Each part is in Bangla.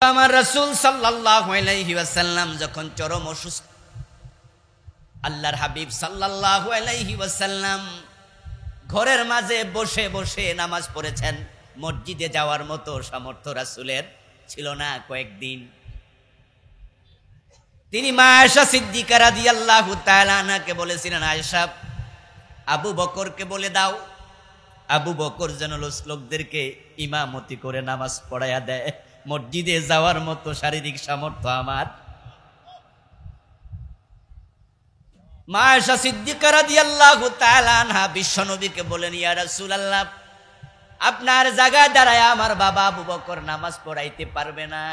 আমার রাসূল সাল্লাল্লাহু আলাইহি ওয়াসাল্লাম যখন চরম অসুস্থ, আল্লাহর হাবিব সাল্লাল্লাহু আলাইহি ওয়াসাল্লাম ঘরের মাঝে বসে বসে নামাজ পড়েছেন। মসজিদে যাওয়ার মতো সামর্থ্য রাসূলের ছিল না। কয়েকদিন তিনি মা আয়েশা সিদ্দিকা রাদিয়াল্লাহু তাআলা আনহাকে বলেছিলেন, আয়েশা, আবু বকরকে বলে দাও, আবু বকর যেন লোকদেরকে ইমামতি করে নামাজ পড়ায়া দেয়। মসজিদে যাওয়ার মতো শারীরিক সামর্থ্য আমার। মা আয়েশা সিদ্দিকা রাদিয়াল্লাহু তাআলা আনহা বিশ্বনবীকে বলেন, ইয়া রাসূলুল্লাহ, আপনার জায়গায় দাঁড়ায় আমার বাবা আবু বকর নামাজ পড়াইতে পারবে না।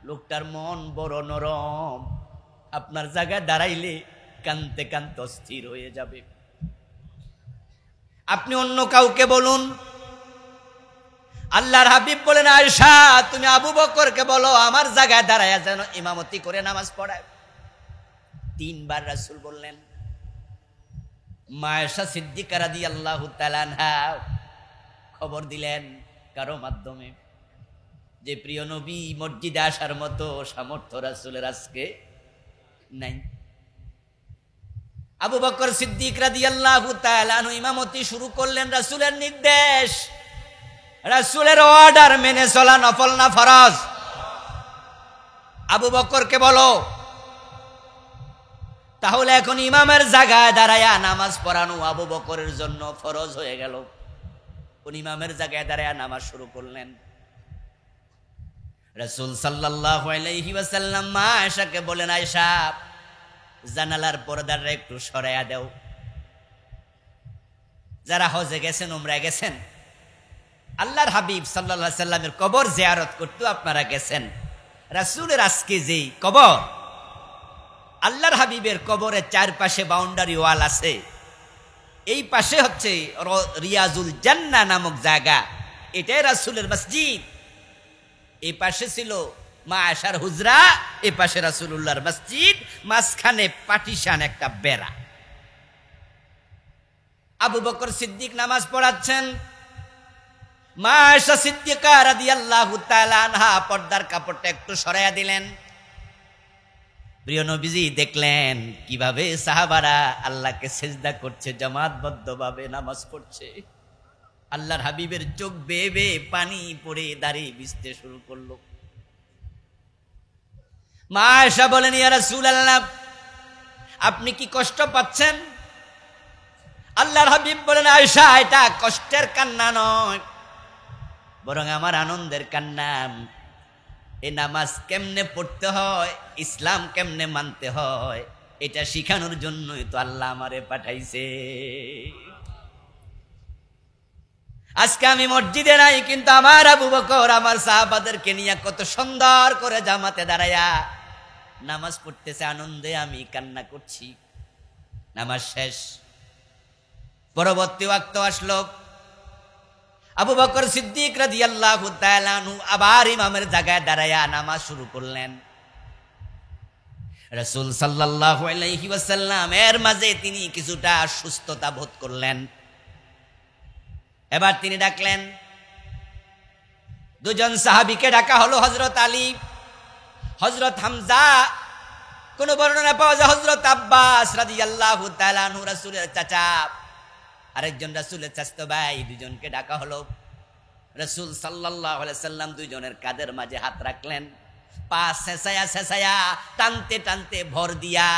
লোকটার মন বড় নরম, আপনার জায়গায় দাঁড়াইলে কানতে কানতে অস্থির হয়ে যাবে। আপনি অন্য কাউকে বলুন। আল্লাহর হাবিব বলেন, আয়েশা, তুমি আবু বকরকে বলো আমার জায়গায় দাঁড়ায় যেন ইমামতি করে নামাজ পড়ায়। 3 বার রাসূল বললেন। মা আয়েশা সিদ্দিকা রাদিয়াল্লাহু তাআলা আনহা খবর দিলেন কারো মাধ্যমে যে প্রিয় নবী মসজিদে আসার মতো সামর্থ্য রাসূলের আজকে নাই। আবু বকর সিদ্দিক রাদিয়াল্লাহু তাআলা আনহু ইমামতি শুরু করলেন। রাসূলের নির্দেশ, রাসূলের অর্ডার মেনে চলা নফল না ফরজ? আবু বকরকে বলো। তাহলে এখন ইমামের জায়গায় দাঁড়ায়া নামাজ পড়ানো আবু বকরের জন্য ফরজ হয়ে গেল। কোন ইমামের জায়গায় দাঁড়ায়া নামাজ শুরু করলেন। রাসূল সাল্লাল্লাহু আলাইহি ওয়াসাল্লাম মা আয়েশাকে বলেন, আয়েশা, জানালার পর্দাটা একটু সরাইয়া দাও। যারা হজে গেছেন, উমরায় গেছেন, আল্লাহর হাবিব সাল্লাল্লাহু আলাইহি সাল্লামের কবর জিয়ারত করতে আপনারা গেছেন। রাসূলের আজকে যেই কবর, আল্লাহর হাবিবের কবরের চারপাশে বাউন্ডারি ওয়াল আছে। এই পাশে হচ্ছে রিয়াজুল জান্নাহ নামক জায়গা, এটাই রাসূলের মসজিদ। এই পাশে ছিল মা আয়েশার হুজরা, এই পাশে রাসূলুল্লাহর মসজিদ, মাঝখানে পার্টিশন একটা বেড়া। আবু বকর সিদ্দিক নামাজ পড়াচ্ছেন। মা আয়েশা সিদ্দিকা রাদিয়াল্লাহু তাআলা আনহা পর্দার কাপড়টা একটু সরাইয়া দিলেন। প্রিয় নবীজি দেখলেন কিভাবে সাহাবারা আল্লাহকে সিজদা করছে, জামাতবদ্ধভাবে নামাজ পড়ছে। আল্লাহর হাবিবের চোখ বেয়ে বেয়ে পানি পড়ে দাঁড়িয়ে ভিজতে শুরু করলো। মা আয়েশা বলেন, ইয়া রাসূলুল্লাহ, আপনি কি কষ্ট পাচ্ছেন? আল্লাহর হাবিব বলেন, আয়েশা, এটা কষ্টের কান্না নয়, বরং আমার আনন্দের কান্না। এই নামাজ কেমনে পড়তে হয়, ইসলাম কেমনে মানতে হয়, এটা শিখানোর জন্যই তো আল্লাহ আমারে পাঠাইছে। আজকে আমি মসজিদে নাই, কিন্তু আমার আবু বকর আমার সাহাবাদেরকে নিয়ে কত সুন্দর করে জামাতে দাঁড়ায়া নামাজ পড়তেছে। আনন্দে আমি কান্না করছি। নামাজ শেষ, পরবর্তী ওয়াক্ত আসলো। আবু বকর সিদ্দিক রাদিয়াল্লাহু তাআলা আনহু আবার ইমামের জায়গায় দাঁড়ায়া নামাজ শুরু করলেন। রাসূল সাল্লাল্লাহু আলাইহি ওয়াসাল্লাম এর মাঝে তিনি কিছুটা সুস্থতা বোধ করলেন। এবার তিনি ডাকলেন। 2 জন সাহাবীকে ডাকা হলো, হযরত আলী, হযরত হামজা, কোন বর্ণনা পাওয়া যায় হযরত আব্বাস রাদিয়াল্লাহু তাআলা আনহু রাসূলের চাচা, আরেকজন রাসূলের চাচতো ভাই। 2 জনকে ডাকা হলো। রাসূল সাল্লাল্লাহু আলাইহি সাল্লাম 2 জনের কাঁধের মাঝে হাত রাখলেন। পা ছেঁচায়া ছেঁচায়া টানতে টানতে ভর দিয়া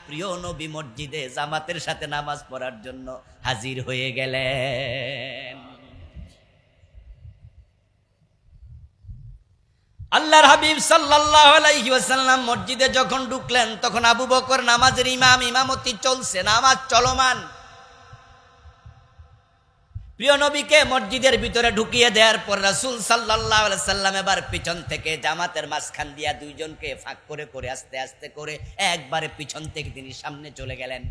প্রিয় নবী মসজিদে জামাতের সাথে নামাজ পড়ার জন্য হাজির হয়ে গেলেন। আল্লাহর হাবিব সাল্লাল্লাহু আলাইহি ওয়াসাল্লাম মসজিদে যখন ঢুকলেন, তখন আবু বকর নামাজের ইমামতি চলছে, নামাজ চলমান। প্রিয় নবীকে মসজিদের ভিতরে ঢুকিয়ে দেওয়ার পর রাসূল সাল্লাল্লাহু আলাইহি সাল্লাম এবার পিছন থেকে জামাতের মাঝখান দিয়া 2 জনকে ফাঁক করে করে আস্তে আস্তে করে একবারে পিছন থেকে তিনি সামনে চলে গেলেন।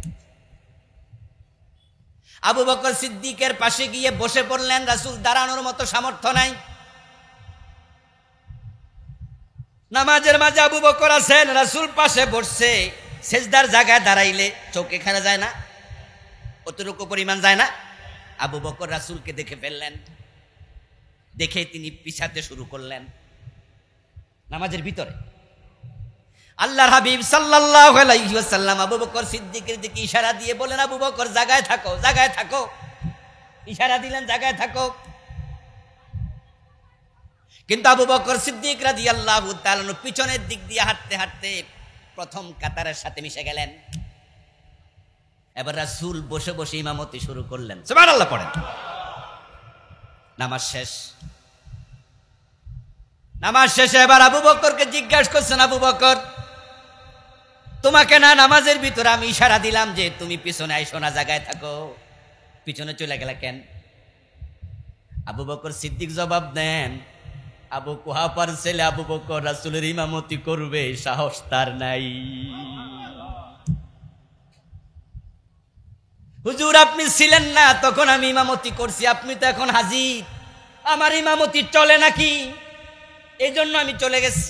আবু বকর সিদ্দিকের পাশে গিয়ে বসে পড়লেন। রাসূল দাঁড়ানোর মতো সামর্থ্য নাই। নামাজের মাঝে আবু বকর আছেন, রাসূল পাশে বসছে। সেজদার জায়গায় দাঁড়াইলে চোখ এখানে যায় না, অতটুকু পরিমাণ যায় না। আবু বকর রাসূলকে দেখে ফেললেন। দেখে তিনি পিছাতে শুরু করলেন। নামাজের ভিতরে। আল্লাহর হাবিব সাল্লাল্লাহু আলাইহি ওয়াসাল্লাম আবু বকর সিদ্দিকের দিকে ইশারা দিয়ে বলেন, আবু বকর জায়গায় থাকো, জায়গায় থাকো। ইশারা দিলেন জায়গায় থাকো। কিন্তু আবু বকর সিদ্দিক রাদিয়াল্লাহু তাআলা পিছনের দিক দিয়ে হাঁটতে হাঁটতে প্রথম কাতারের সাথে মিশে গেলেন। এবার রাসূল বসে বসে ইমামতি শুরু করলেন। সুবহানাল্লাহ পড়েন। নামাজ শেষ। নামাজ শেষে এবার আবু বকরকে জিজ্ঞাসা করছেন, আবু বকর তোমাকে না নামাজের ভিতরে আমি ইশারা দিলাম যে তুমি পিছনে আইসো না, জায়গায় থাকো, পিছনে চলে গেলে কেন? আবু বকর সিদ্দিক জবাব দেন, আবু কুহাফার ছেলে আবু বকর রাসূলের ইমামতি করবে সাহস তার নাই। হুজুর আপনি ছিলেন না তখন আমি ইমামতি করছি, আপনি তো এখন হাজির, আমার ইমামতি চলে নাকি? এই জন্য আমি চলে গেছি।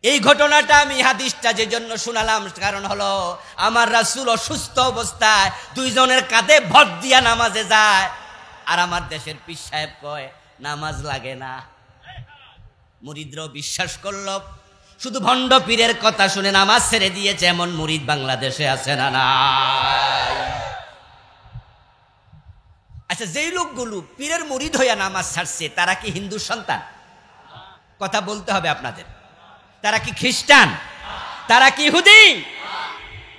এই ঘটনাটা আমি হাদিসটা যে জন্য শোনালাম কারণ হলো আমার রাসূল অসুস্থ অবস্থায় দুইজনের কাঁধে ভর দিয়া নামাজে যায়, আর আমার দেশের পীর সাহেব কয় নামাজ লাগে না। মুরিদরাও বিশ্বাস করল, শুধু ভণ্ড পীরের কথা শুনে নামাজ ছেড়ে দিয়েছে এমন মুরিদ বাংলাদেশে আছে না নাই? আচ্ছা, যেই লোকগুলো পীরের মুরিদ হইয়া নামাজ ছাড়ছে তারা কি হিন্দুর সন্তান? কথা বলতে হবে আপনাদের। তারা কি খ্রিস্টান? তারা কি ইহুদি?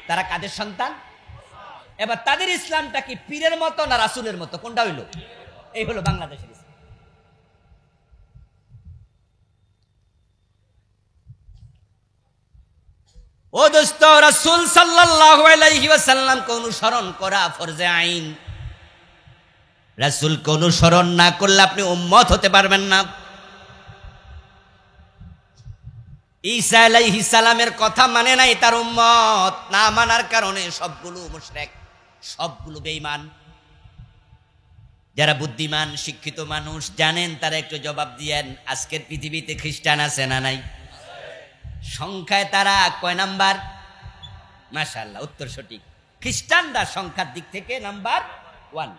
তারা কাদের সন্তান? এবার তাদের ইসলামটা কি পীরের মতো না রাসূলের মতো? কোনটা হইল? এই হলো বাংলাদেশের ইসলাম। ও দোস্ত, রাসূল সাল্লাল্লাহু আলাইহি ওয়াসাল্লামকে অনুসরণ করা ফরজে আইন। রাসূলকে অনুসরণ না করলে আপনি উম্মত হতে পারবেন না। ঈসা আলাইহিস সালামের কথা মানে নাই তার উম্মত, না মানার কারণে সবগুলো মুশরিক, সবগুলো বেঈমান। যারা বুদ্ধিমান শিক্ষিত মানুষ জানেন তারা একটু জবাব দিয়েন, আজকের পৃথিবীতে খ্রিস্টান আছে না নাই? সংখ্যায় তারা কয় নাম্বার? মাশাআল্লাহ, উত্তর সঠিক। খ্রিস্টানরা সংখ্যার দিক থেকে নাম্বার 1।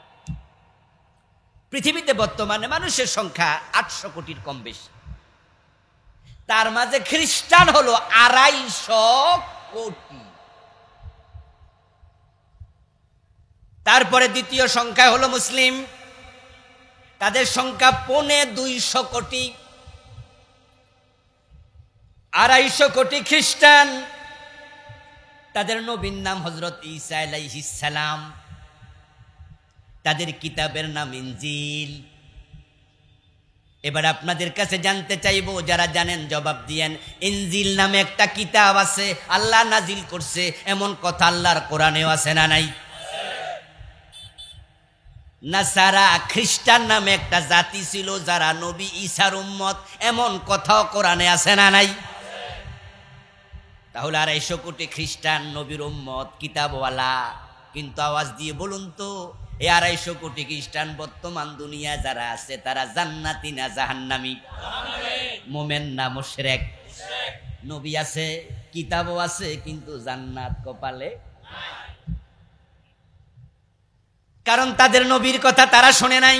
পৃথিবীতে বর্তমানে মানুষের সংখ্যা 800 কোটির কম বেশি, তার মাঝে খ্রিস্টান হলো 250 কোটি। তারপরে দ্বিতীয় সংখ্যা হলো মুসলিম, তাদের সংখ্যা 250 কোটি। 250 কোটি খ্রিস্টান, তাদের নবীর নাম হযরত ঈসা আলাইহিস সালাম, তাদের কিতাবের নাম ইনজিল। এবার আপনাদের কাছে জানতে চাইবো, যারা জানেন জবাব দিয়েন। ইনজিল নামে একটা কিতাব আছে, আল্লাহ নাজিল করছে, এমন কথা আল্লাহর কোরআনেও আছে না নাই? নাসারা খ্রিস্টান নামে একটা জাতি ছিল যারা নবী ঈসার উম্মত, এমন কথাও কোরআনে আছে না নাই? তাহলে 250 কোটি খ্রিস্টান নবীর উম্মত, কিতাবওয়ালা। কিন্তু আওয়াজ দিয়ে বলুন তো, এই 250 কোটি খ্রিস্টান বর্তমান দুনিয়া যারা আছে তারা জান্নাতি না জাহান্নামী? মোমেন না মুশরিক? নবী আছে, কিতাবও আছে, কিন্তু জান্নাত কপালে। কারণ তাদের নবীর কথা তারা শোনে নাই,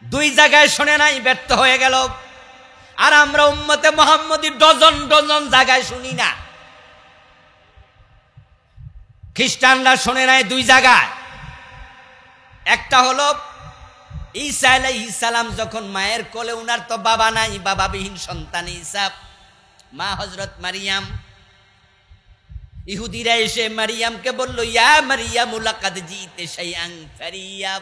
2 জায়গায় শোনে নাই, ব্যর্থ হয়ে গেল। আর আমরা উম্মতে মুহাম্মদী ডজন ডজন জায়গায় শুনি না। খ্রিস্টানরা শোনে নাই 2 জায়গায়। একটা হলো ঈসা আলাইহিস সালাম যখন মায়ের কোলে, উনার তো বাবা নাই, বাবাবিহীন সন্তান ঈসা, মা হযরত মারিয়াম। ইহুদিরা এসে মারিয়ামকে বলল, ইয়া মারিয়াম লাকাদ জিতে শাইআন ফারিয়া,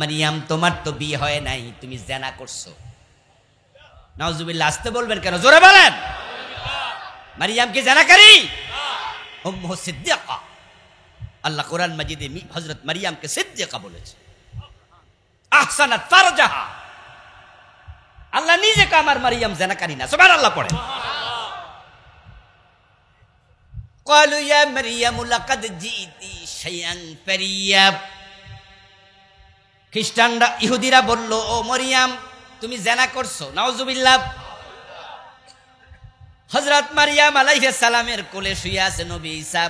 মারিয়াম তোমার তো বিয়ে হয় নাই, তুমি জিনা করছো। নাউজুবিল্লাহ। আসতে বলবেন কেন? জোরে বলেন। মারিয়াম কি জিনাকারী? উম্মু সিদ্দিকা। আল্লাহ কোরআন মাজিদে হযরত মারিয়ামকে সিদ্দিকা বলেছে। আহসানাত ফারজাহা, আল্লাহ নিজে কে আমার মারিয়াম জিনাকারী না। সুবহানাল্লাহ পড়েন। ক্বালু ইয়া মারিয়াম লাকাদ জিতি শাইআন ফারিয়া। খ্রিস্টানরা, ইহুদিরা বলল, ও মারিয়াম তুমি জিনা করছো। নাউজুবিল্লাহ। হযরত মারিয়াম আলাইহিস সালামের কোলে শুয়ে আছে নবী ঈসা,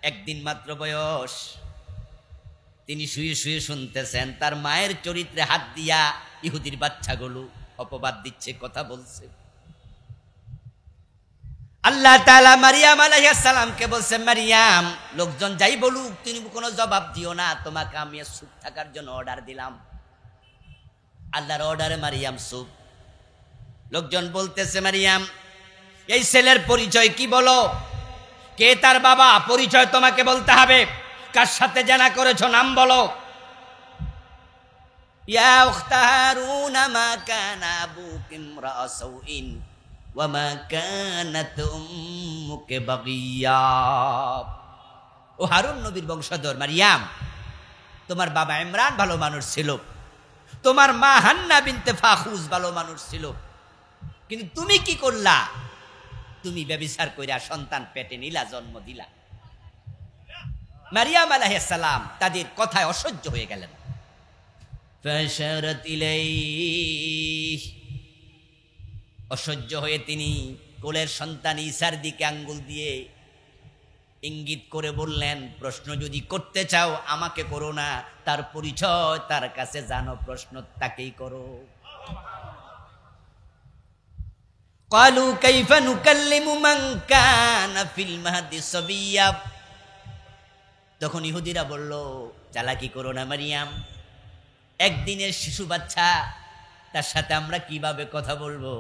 1 দিন মাত্র বয়স। তিনি শুয়ে শুয়ে শুনতেছেন, তার মায়ের চরিত্রে হাত দিয়া ইহুদির বাচ্চাগুলো অপবাদ দিচ্ছে, কথা বলছে। আল্লাহ তাআলা মারিয়াম আলাইহিস সালামকে বলছে, মারিয়াম, লোকজন যাই বলুক তুমি কোনো জবাব দিও না, তোমাকে আমি চুপ থাকার জন্য অর্ডার দিলাম। আল্লাহর অর্ডারে মারিয়াম চুপ। লোকজন বলতেছে, মারিয়াম, এই ছেলের পরিচয় কি বলো, কে তার বাবা, পরিচয় তোমাকে বলতে হবে, কার সাথে জানা করেছো নাম বলো। ইয়া উখতা হারুন মা কানা আবুকি ইমরাআ সাউইন ওয়া মা কানাত উম্মুকি বাগিয়া। ও হারুন নবীর বংশধর মারিয়াম, তোমার বাবা ইমরান ভালো মানুষ ছিল, তোমার মা হান্না বিনতে ফাখুজ ভালো মানুষ ছিল, কিন্তু তুমি কি করলা, তুমি ব্যভিচার কইরা সন্তান পেটে নিলা, জন্ম দিলা। মারিয়াম আলাইহিস সালাম তাদের কথায় অসহ্য হয়ে গেলেন। ফাশারাত ইলাইহি, অসহ্য হয়ে তিনি কোলের সন্তান ঈসার দিকে আঙ্গুল দিয়ে ইঙ্গিত করে বললেন, প্রশ্ন যদি করতে চাও আমাকে করো না, তার পরিচয় তার কাছে জানো, প্রশ্ন তাকেই করো। ক্বালু কাইফা নুকাল্লিমু মান কানা ফিল মাহদি সাবিয়্যা। তখন ইহুদিরা বলল, চালাকি করো না মারিয়াম, একদিনের শিশু বাচ্চা, তার সাথে আমরা কিভাবে কথা বলবো,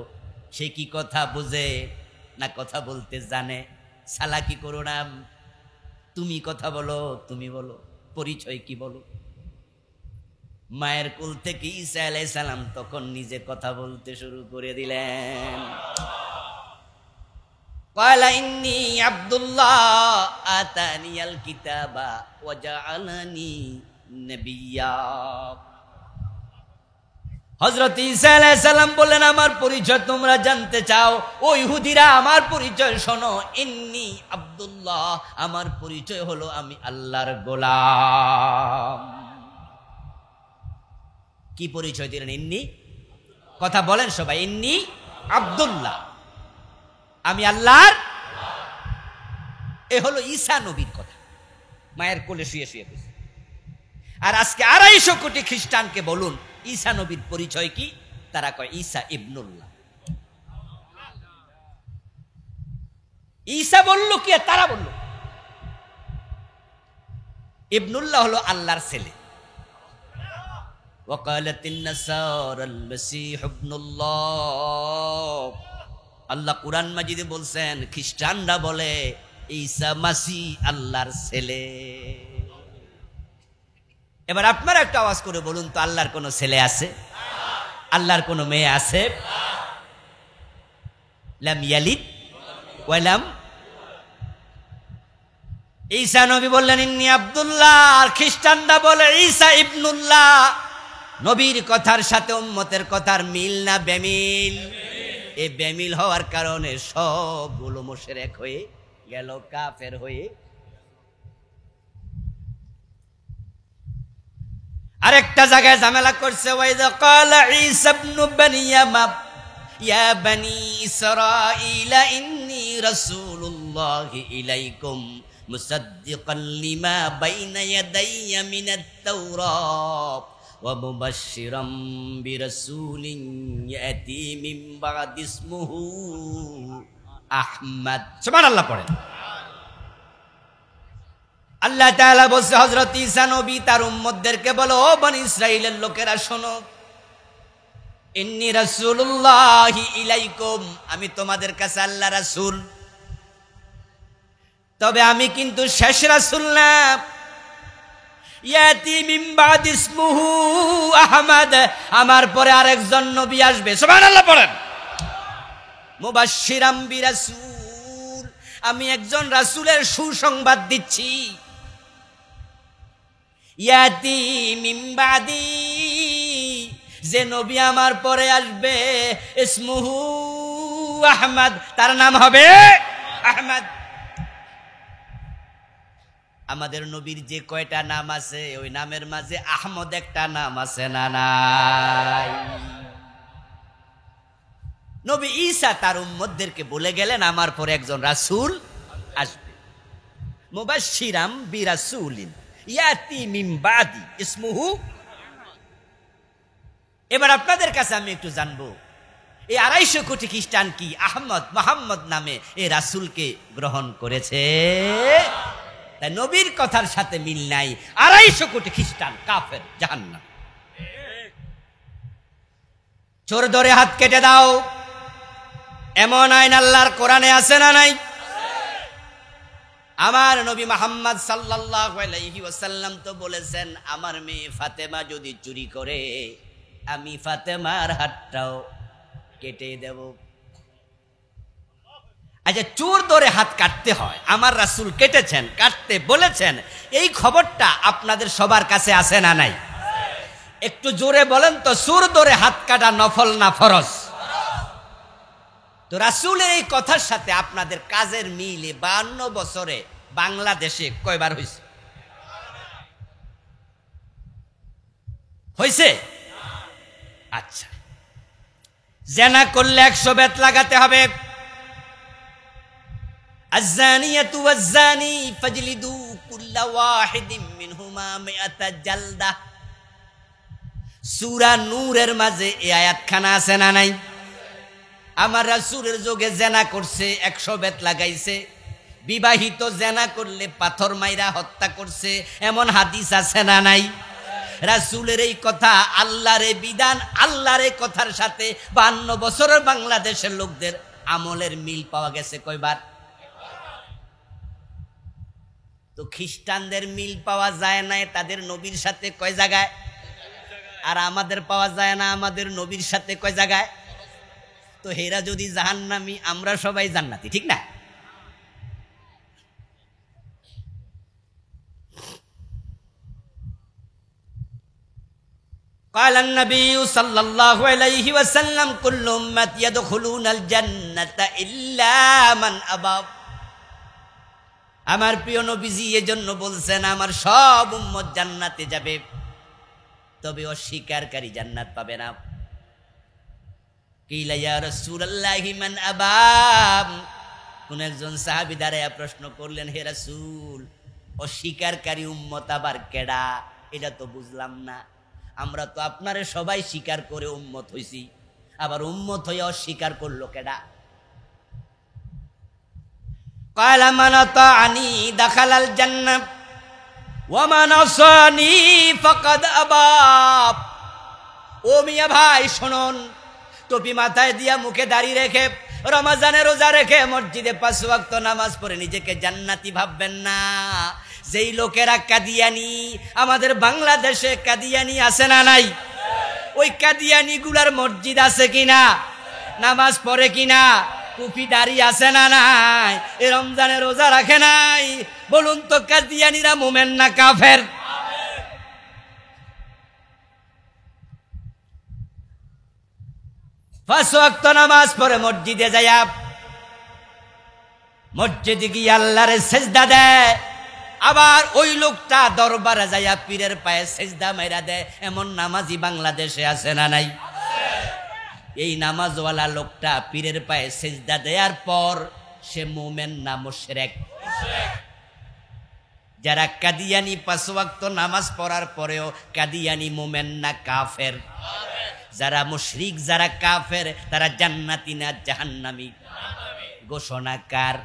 সে কি কথা বোঝে না কথা বলতে জানে, চালাকি করো না, তুমি কথা বলো, তুমি বলো পরিচয় কি বলো। মায়ের কোল থেকে ঈসা আলাইহিস সালাম তখন নিজে কথা বলতে শুরু করে দিলেন। ক্বালা ইন্নী আব্দুল্লাহ আতানিয়াল কিতাবা ওয়া জাআলানি নবিয়্যা। হযরত ঈসা আলাইহিস সালাম বললেন, আমার পরিচয় তোমরা জানতে চাও, ও ইহুদিরা আমার পরিচয় শোনো, ইন্নী আব্দুল্লাহ, আমার পরিচয় হলো আমি আল্লাহর গোলাম। কি পরিচয় দিলেন? ইন্নী, কথা বলেন সবাই, ইন্নী আব্দুল্লাহ, আমি আল্লাহর। এ হলো ঈসা নবীর কথা, মায়ের কোলে শুয়ে শুয়ে বসে। আর আজকে 250 কোটি খ্রিস্টানকে বলুন ঈসা নবীর পরিচয় কি, তারা কয় ঈসা ইবনুল্লাহ। ঈসা বলল কি আর তারা বলল? ইবনুল্লাহ হলো আল্লাহর ছেলে। ওয়াকালাতিন নাসারাল মাসীহ ইবনুল্লাহ। আল্লাহ কুরআন মাজিদে বলছেন, খ্রিস্টানরা বলে ঈসা মাসীহ আল্লাহর ছেলে। এবার আপনারা একটা আওয়াজ করে বলুন তো, আল্লাহর কোনো ছেলে আছে? আল্লাহর কোনো মেয়ে আছে? লাম ইয়ালিদ ওয়া লাম। ঈসা নবী বললেন ইন্নী আব্দুল্লাহ, আর খ্রিস্টানরা বলে ঈসা ইবনুল্লাহ। নবীর কথার সাথে উম্মতের কথার মিল না বেমিল? এই বেমিল হওয়ার কারণে সবগুলো মুশরিক হয়ে গেল, কাফের হয়ে। আরেকটা জায়গায় ঝামেলা করছে, ওয়াইদা ক্বালা ঈসা ইবনু মারইয়াম ইয়া বনি ইসরাঈলা ইন্নী রাসূলুল্লাহি ইলাইকুম মুসাদ্দিকান লিমা বাইনা ইয়াদাইয়া মিনাত তাওরাত ওয়া মুবাশশিরাম বিরাসূলিন ইয়াতি মিন বা'দি ইসমুহু আহমদ। সুবহানাল্লাহ পড়েন। আল্লাহ তাআলা বলছে, হযরত ঈসা নবী তার উম্মতদেরকে বলো, ও বনি ইসরাইলের লোকেরা শোনো, ইন্নী রাসূলুল্লাহি ইলাইকুম, আমি তোমাদের কাছে আল্লাহর রাসূল, তবে আমি কিন্তু শেষ রাসূল না। ইয়াতি মিন বা'দি ইসমুহু আহমদ, আমার পরে আরেকজন নবী আসবে। সুবহানাল্লাহ পড়েন। মুবাশশিরাম বিরাসূল, আমি একজন রাসূলের সুসংবাদ দিচ্ছি। ইয়াতি মিন বাদি, যে নবী আমার পরে আসবে, ইসমুহু আহমদ, তার নাম হবে আহমদ। আমাদের নবীর যে কয়টা নাম আছে, ওই নামের মাঝে আহমদ একটা নাম আছে না নাই? নবী ঈসা তার উম্মতদেরকে বলে গেলেন, আমার পরে একজন রাসূল আসবে, মুবাশশিরাম বিরাসূলিন ইয়াতি মিন বাদি ইসমুহু। এবার আপনাদের কাছে আমি একটু জানবো, এই 250 কোটি খ্রিস্টান কি আহমদ মোহাম্মদ নামে এই রাসূলকে গ্রহণ করেছে? তাই নবীর কথার সাথে মিল নাই। 250 কোটি খ্রিস্টান কাফের, জাহান্নাম। চোর ধরে হাত কেটে দাও, এমন আইন আল্লাহর কোরআনে আছে না নাই? আমার নবী মুহাম্মদ সাল্লাল্লাহু আলাইহি ওয়াসাল্লাম তো বলেছেন, আমার মেয়ে ফাতেমা যদি চুরি করে আমি ফাতেমার হাতটাও কেটে দেব। আচ্ছা, চোর ধরে হাত কাটতে হয়, আমার রাসূল কেটেছেন, কাটতে বলেছেন, এই খবরটা আপনাদের সবার কাছে আছে না নাই? একটু জোরে বলেন তো, চোর ধরে হাত কাটা নফল না ফরজ? তো রাসূলের এই কথার সাথে আপনাদের কাজের মিলে 52 বছরে বাংলাদেশে কয়বার হয়েছে? হয়েছে? আচ্ছা, জেনা করলে 100 বেত লাগাতে হবে। আয-যানিয়াতু ওয়াজ-যানি ফাজলিদু কুল্লা ওয়াহিদিন মিনহুমা মিআতা জালদা। সূরা নূরের মাঝে এই আয়াতখানা আছে না নাই? আমার রাসূলের যুগে জেনা করছে 100 বেত লাগাইছে, বিবাহিত জেনা করলে পাথর মাইরা হত্যা করছে, এমন হাদিস আছে না নাই? রাসূলের এই কথা, আল্লাহর এই বিধান, আল্লাহর এই কথার সাথে 52 বছরের বাংলাদেশের লোকদের আমলের মিল পাওয়া গেছে কয়বার? তো খ্রিস্টানদের মিল পাওয়া যায় না তাদের নবীর সাথে কয় জায়গায়? আর আমাদের পাওয়া যায় না আমাদের নবীর সাথে কয় জায়গায়? তো হেরা যদি জাহান্নামী, আমরা সবাই জান্নাতি, ঠিক না? قال النبي صلى الله عليه وسلم كل أمتي يدخلون الجنة إلا من أبى। আমার প্রিয় নবীজি এজন্য বলছেন, আমার সব উম্মত জান্নাতে যাবে, তবে অস্বীকারী জান্নাত পাবে না। কিলা ইয়া রাসূলুল্লাহি মান আবা। কোন একজন সাহাবী দাঁড়ায়া প্রশ্ন করলেন, হে রাসূল, অস্বীকারী উম্মত আবার কেডা? এটা তো বুঝলাম না। আমরা তো আপনারে সবাই স্বীকার করে উম্মত হইছি, আবার উম্মত হয়ে অস্বীকার করলো কেডা? ক্বালা মান আতাআনি দাখালাল জান্নাহ ওয়া মান আসানি ফাকাদ আবা। ও মিয়া ভাই শুনুন, টুপি মাথায় দিয়া মুখে দাড়ি রেখে রমজানে রোজা রেখে মসজিদে 5 ওয়াক্ত নামাজ পড়ে নিজেকে জান্নাতি ভাববেন না। যেই লোকেরা কাদিয়ানি, আমাদের বাংলাদেশে কাদিয়ানি আছে না নাই? ওই কাদিয়ানি গুলার মসজিদ আছে কিনা? নামাজ পড়ে কিনা? টুপি দাড়ি আছে না নাই? এই রমজানে রোজা রাখে নাই? বলুন তো, কাদিয়ানিরা মুমিন না কাফের? পাঁচ ওয়াক্ত নামাজ পড়ে মসজিদে যায়া, মসজিদে গিয়ে আল্লাহরে সেজদা দেয়, আবার ওই লোকটা দরবারে যাইয়া পীরের পায়ে সেজদা মাইরা দেয়, এমন নামাজি বাংলাদেশে আছে না নাই? এই নামাজওয়ালা লোকটা পীরের পায়ে সেজদা দেওয়ার পর সে মুমিন না মুশরিক? যারা কাদিয়ানি 5 ওয়াক্ত নামাজ পড়ার পরেও কাদিয়ানি মুমিন না কাফের? যারা মুশরিক, যারা কাফের, তারা জান্নাতি না জাহান্নামী? ঘোষণাকার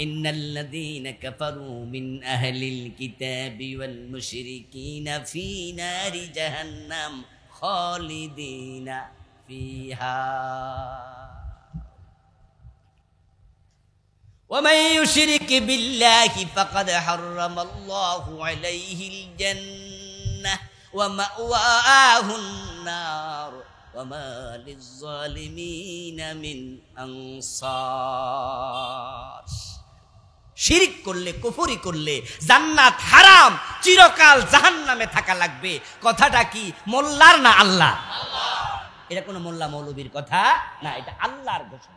ইন্নাল্লাযীনা কাফারু মিন আহলিল কিতাবি ওয়াল মুশরিকিনা ফী নারি জাহান্নাম খালিদিনা ফিহা ওয়া মান ইউশরিক বিল্লাহি ফাকাদ হারামাল্লাহু আলাইহিল জান্নাহ ওয়া মাওয়াহুন নার ওয়া মা লিয-যালিমিনা মিন আনসার। শিরক করলে, কুফরি করলে জান্নাত হারাম, চিরকাল জাহান্নামে থাকা লাগবে। কথাটা কি মোল্লার না আল্লাহ? এটা কোনো মোল্লা মৌলবীর কথা না, এটা আল্লাহর ঘোষণা।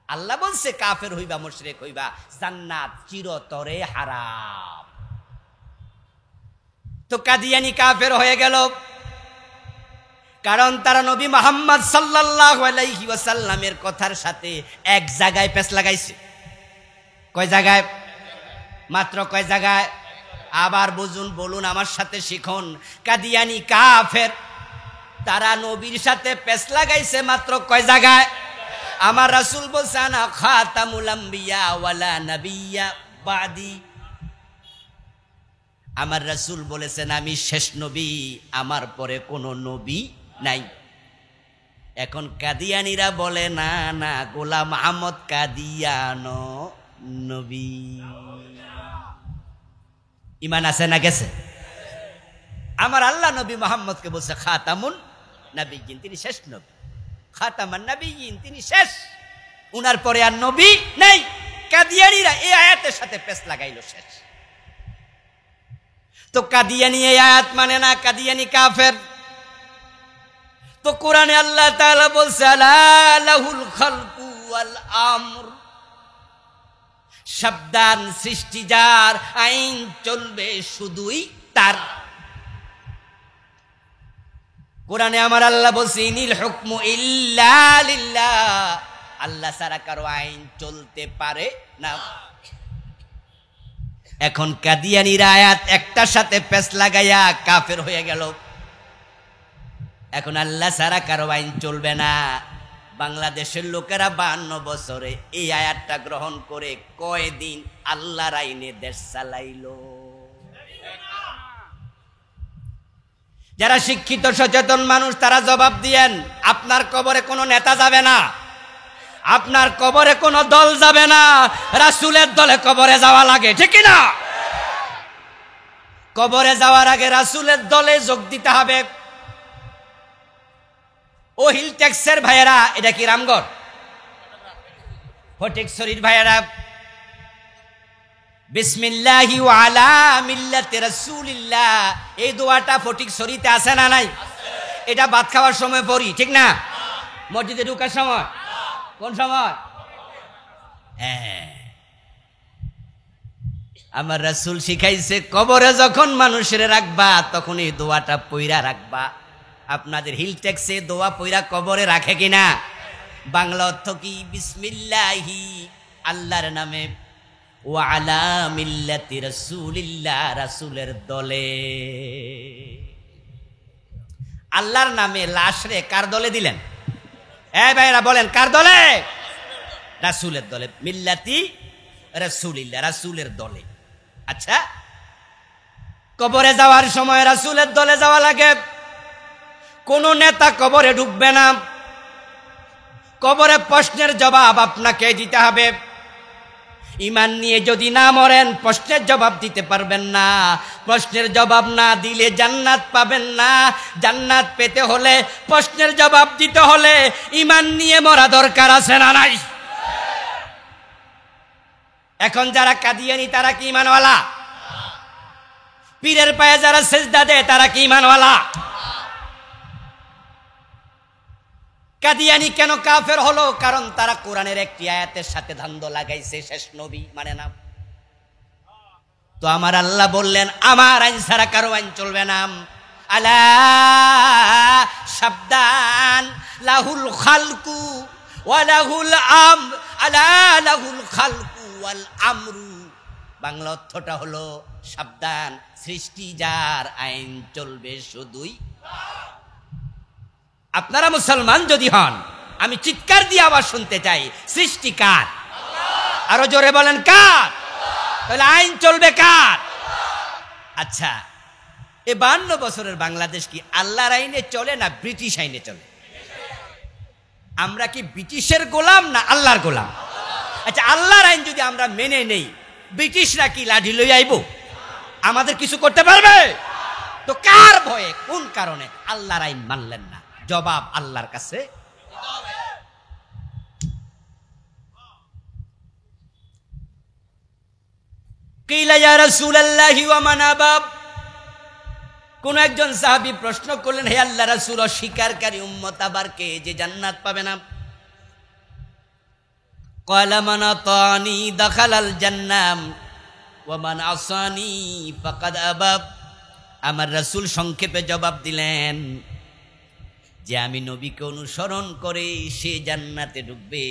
আল্লাহ বলছে কাফের হইবা, মুশরিক হইবা, জান্নাত চিরতরে হারাম। তো কাদিয়ানি কাফের হয়ে গেল, কারণ তারা নবী মুহাম্মদ সাল্লাল্লাহু আলাইহি ওয়াসাল্লামের কথার সাথে এক জায়গায় পেছ লাগাইছে। কয় জায়গায়? মাত্র কয় জায়গায়? আবার বুঝুন, বলুন আমার সাথে শিখুন। কাদিয়ানি কাফের, তারা নবীর সাথে পেছ লাগাইছে মাত্র কয় জায়গায়? আমার রাসূল বলছে আনা খাতামুল আম্বিয়া ওয়ালা নাবিয়্যা বাদি। আমার রাসূল বলেছেন আমি শেষ নবী, আমার পরে কোনো নবী নাই। এখন কাদিয়ানীরা বলে না না, গোলাম আহমদ কাদিয়ানো নবী। ঈমান আছে না গেছে? আমার আল্লাহ নবী মুহাম্মদকে বলছে খাতামুন নবিয়্যিন, তিনি শেষ নবী। খাতামান নবিয়্যিন, তিনি শেষ, উনার পরে আর নবী নেই। কাদিয়ানীরা এই আয়াতের সাথে পেছ লাগাইলো শেষ। তো কাদিয়ানী এই আয়াত মানে না, কাদিয়ানী কাফের। তো কোরআনে আল্লাহ তাআলা বলছে আলা লাহুল খালকু ওয়াল আমর, সাবধান, সৃষ্টি যার, আইন চলবে শুধুই তার। কোরআনে আমার আল্লাহ বলছে ইনিল হুকমু ইল্লা লিল্লাহ, আল্লাহ ছাড়া কারো আইন চলতে পারে না। এখন কাদিয়ানীরা আয়াত একটার সাথে পেছ লাগাইয়া কাফের হয়ে গেল। এখন আল্লাহ ছাড়া কারো আইন চলবে না। বাংলাদেশের লোকেরা 52 বছরে এই আয়াতটা গ্রহণ করে কয়দিন আল্লাহর আইনে দেশ চালাইলো। যারা শিক্ষিত সচেতন মানুষ তারা জবাব দিয়েন, আপনার কবরে কোনো নেতা যাবে না, আপনার কবরে কোনো দল যাবে না, রাসূলের দলে কবরে যাওয়া লাগে, ঠিক না? কবরে যাওয়ার আগে রাসূলের দলে যোগ দিতে হবে। ও হিল ট্যাক্সের ভাইয়েরা, এটা কি রামগড়? ফটিকছড়ির ভাইয়েরা, বিসমিল্লাহি ওয়া আলা মিল্লাতি রাসূলিল্লাহ, এই দোয়াটা ফটিকছড়িতে আছে না নাই? এটা ভাত খাওয়ার সময় পড়ি, ঠিক না? মসজিদে ঢোকার সময়, কোন সময়? হ্যাঁ, আমার রাসূল শিখাইছে কবরে যখন মানুষের রাখবা তখন এই দোয়াটা পইরা রাখবা। আপনাদের হিল ট্যাক্সে দোয়া পইরা কবরে রাখে কিনা? বাংলা অর্থ কি? বিসমিল্লাহি, আল্লাহর নামে, ওয়া আলা মিল্লাতি রাসূলিল্লাহ, রাসূলের দলে। আল্লাহর নামে লাশ রে কার দলে দিলেন? এই ভাইরা বলেন, কার দলে? রাসূলের দলে। মিল্লাতি রাসূলিল্লাহ, রাসূলের দলে। আচ্ছা, কবরে যাওয়ার সময় রাসূলের দলে যাওয়া লাগে। কোন নেতা কবরে ঢুকবে না। কবরে প্রশ্নের জবাব আপনাকে দিতে হবে। ঈমান নিয়ে যদি না মরেন প্রশ্নের জবাব দিতে পারবেন না। প্রশ্নের জবাব না দিলে জান্নাত পাবেন না। জান্নাত পেতে হলে, প্রশ্নের জবাব দিতে হলে ঈমান নিয়ে মরা দরকার আছে না নাই? এখন যারা কাদিয়ানী তারা কি ঈমানওয়ালা? পীরের পায়ে যারা সেজদা দেয় তারা কি ঈমানওয়ালা? কাদিয়ানী কেন কাফের হলো? কারণ তারা কোরআনের একটি আয়াতের সাথে ধান্দ লাগাইছে, শেষ নবী মানে না। তো আমার আল্লাহ বললেন আমার আইন ছাড়া কারো আইন চলবে না। আলা, সাবধান, লাহুল খালকু ওয়া লাহুল আমর, আলা লাহুল খালকু ওয়াল আমরু। বাংলা অর্থটা হলো সাবধান, সৃষ্টি যার, আইন চলবে শুধুই। আপনারা মুসলমান যদি হন, আমি চিৎকার দিয়ে আবার শুনতে চাই, সৃষ্টি কার? আরো জোরে বলেন কার? তাহলে আইন চলবে কার? আচ্ছা, এই 52 বছরের বাংলাদেশ কি আল্লাহর আইনে চলে না ব্রিটিশ আইনে চলে? আমরা কি ব্রিটিশের গোলাম না আল্লাহর গোলাম? আচ্ছা, আল্লাহর আইন যদি আমরা মেনে নেই, ব্রিটিশরা কি লাঠি লই আইব? আমাদের কিছু করতে পারবে? তো কার ভয়ে, কোন কারণে আল্লাহর আইন মানলেন না? জবাব আল্লাহর কাছে। কিলা ইয়া রাসূলুল্লাহি ওয়া মান আবাব, কোন একজন সাহাবী প্রশ্ন করলেন, হে আল্লাহর রাসূল, অস্বীকারী উম্মত আবার কে যে জান্নাত পাবে না? ক্বালা মান আতানি দাখালাল জান্নাহ ওয়া মান আসানি ফাকাদ আবাব। আমার রাসূল সংক্ষেপে জবাব দিলেন যে আমি নবীকে অনুসরণ করে সে জান্নাতে ঢুকবে,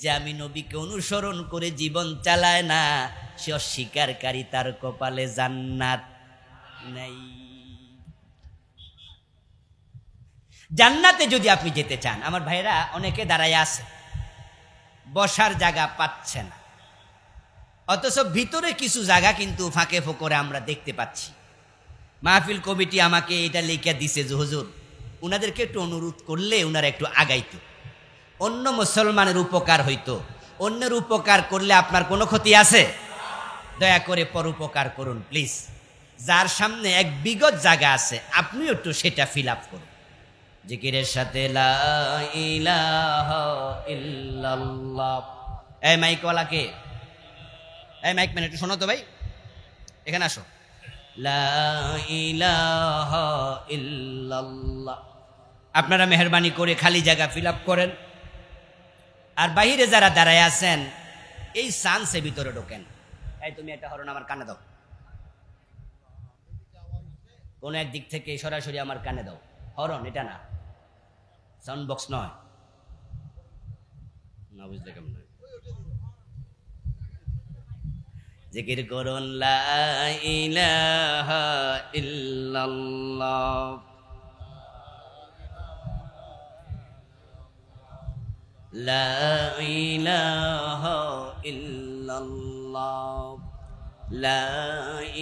যে আমি নবীকে অনুসরণ করে জীবন চালায় না সে অস্বীকারী, তার কপালে জান্নাত নাই। জান্নাতে যদি আপনি যেতে চান, আমার ভাইরা অনেকে দাঁড়ায় আছে, বসার জায়গা পাচ্ছে না, অথচ ভিতরে কিছু জায়গা কিন্তু ফাঁকে ফোকরে আমরা দেখতে পাচ্ছি। মাহফিল কমিটি আমাকে এটা লিখে দিছে যে হুজুর, উনাদেরকে একটু অনুরোধ করলে উনারা একটু আগাইতো, অন্য মুসলমানের উপকার হইতো। অন্যের উপকার করলে আপনার কোনো ক্ষতি আছে? দয়া করে পরোপকার করুন প্লিজ। যার সামনে এক বিগত জায়গা আছে, আপনিও একটু সেটা ফিল আপ করুন জিকিরের সাথে। লা ইলাহা ইল্লাল্লাহ। এই মাইকওয়ালাকে, এই মাইক ম্যান একটু শোনো তো ভাই, এখানে আসো। লা ইলাহা ইল্লাল্লাহ। আপনারা মেহরবানি করে খালি জায়গা ফিল আপ করেন। আর বাহিরে যারা দাঁড়ায় আছেন, এই চান্সে ভিতরে ঢোকেন। এই তুমি একটা হরণ আমার কানে দাও, কোন একদিক থেকে সরাসরি আমার কানে দাও। হরণ এটা না, সাউন্ড বক্স নয়, না বুঝলে কেমন। জিকির করুন লা ইলাহা ইল্লাল্লাহ। লা ইলাহা ইল্লাল্লাহ। লা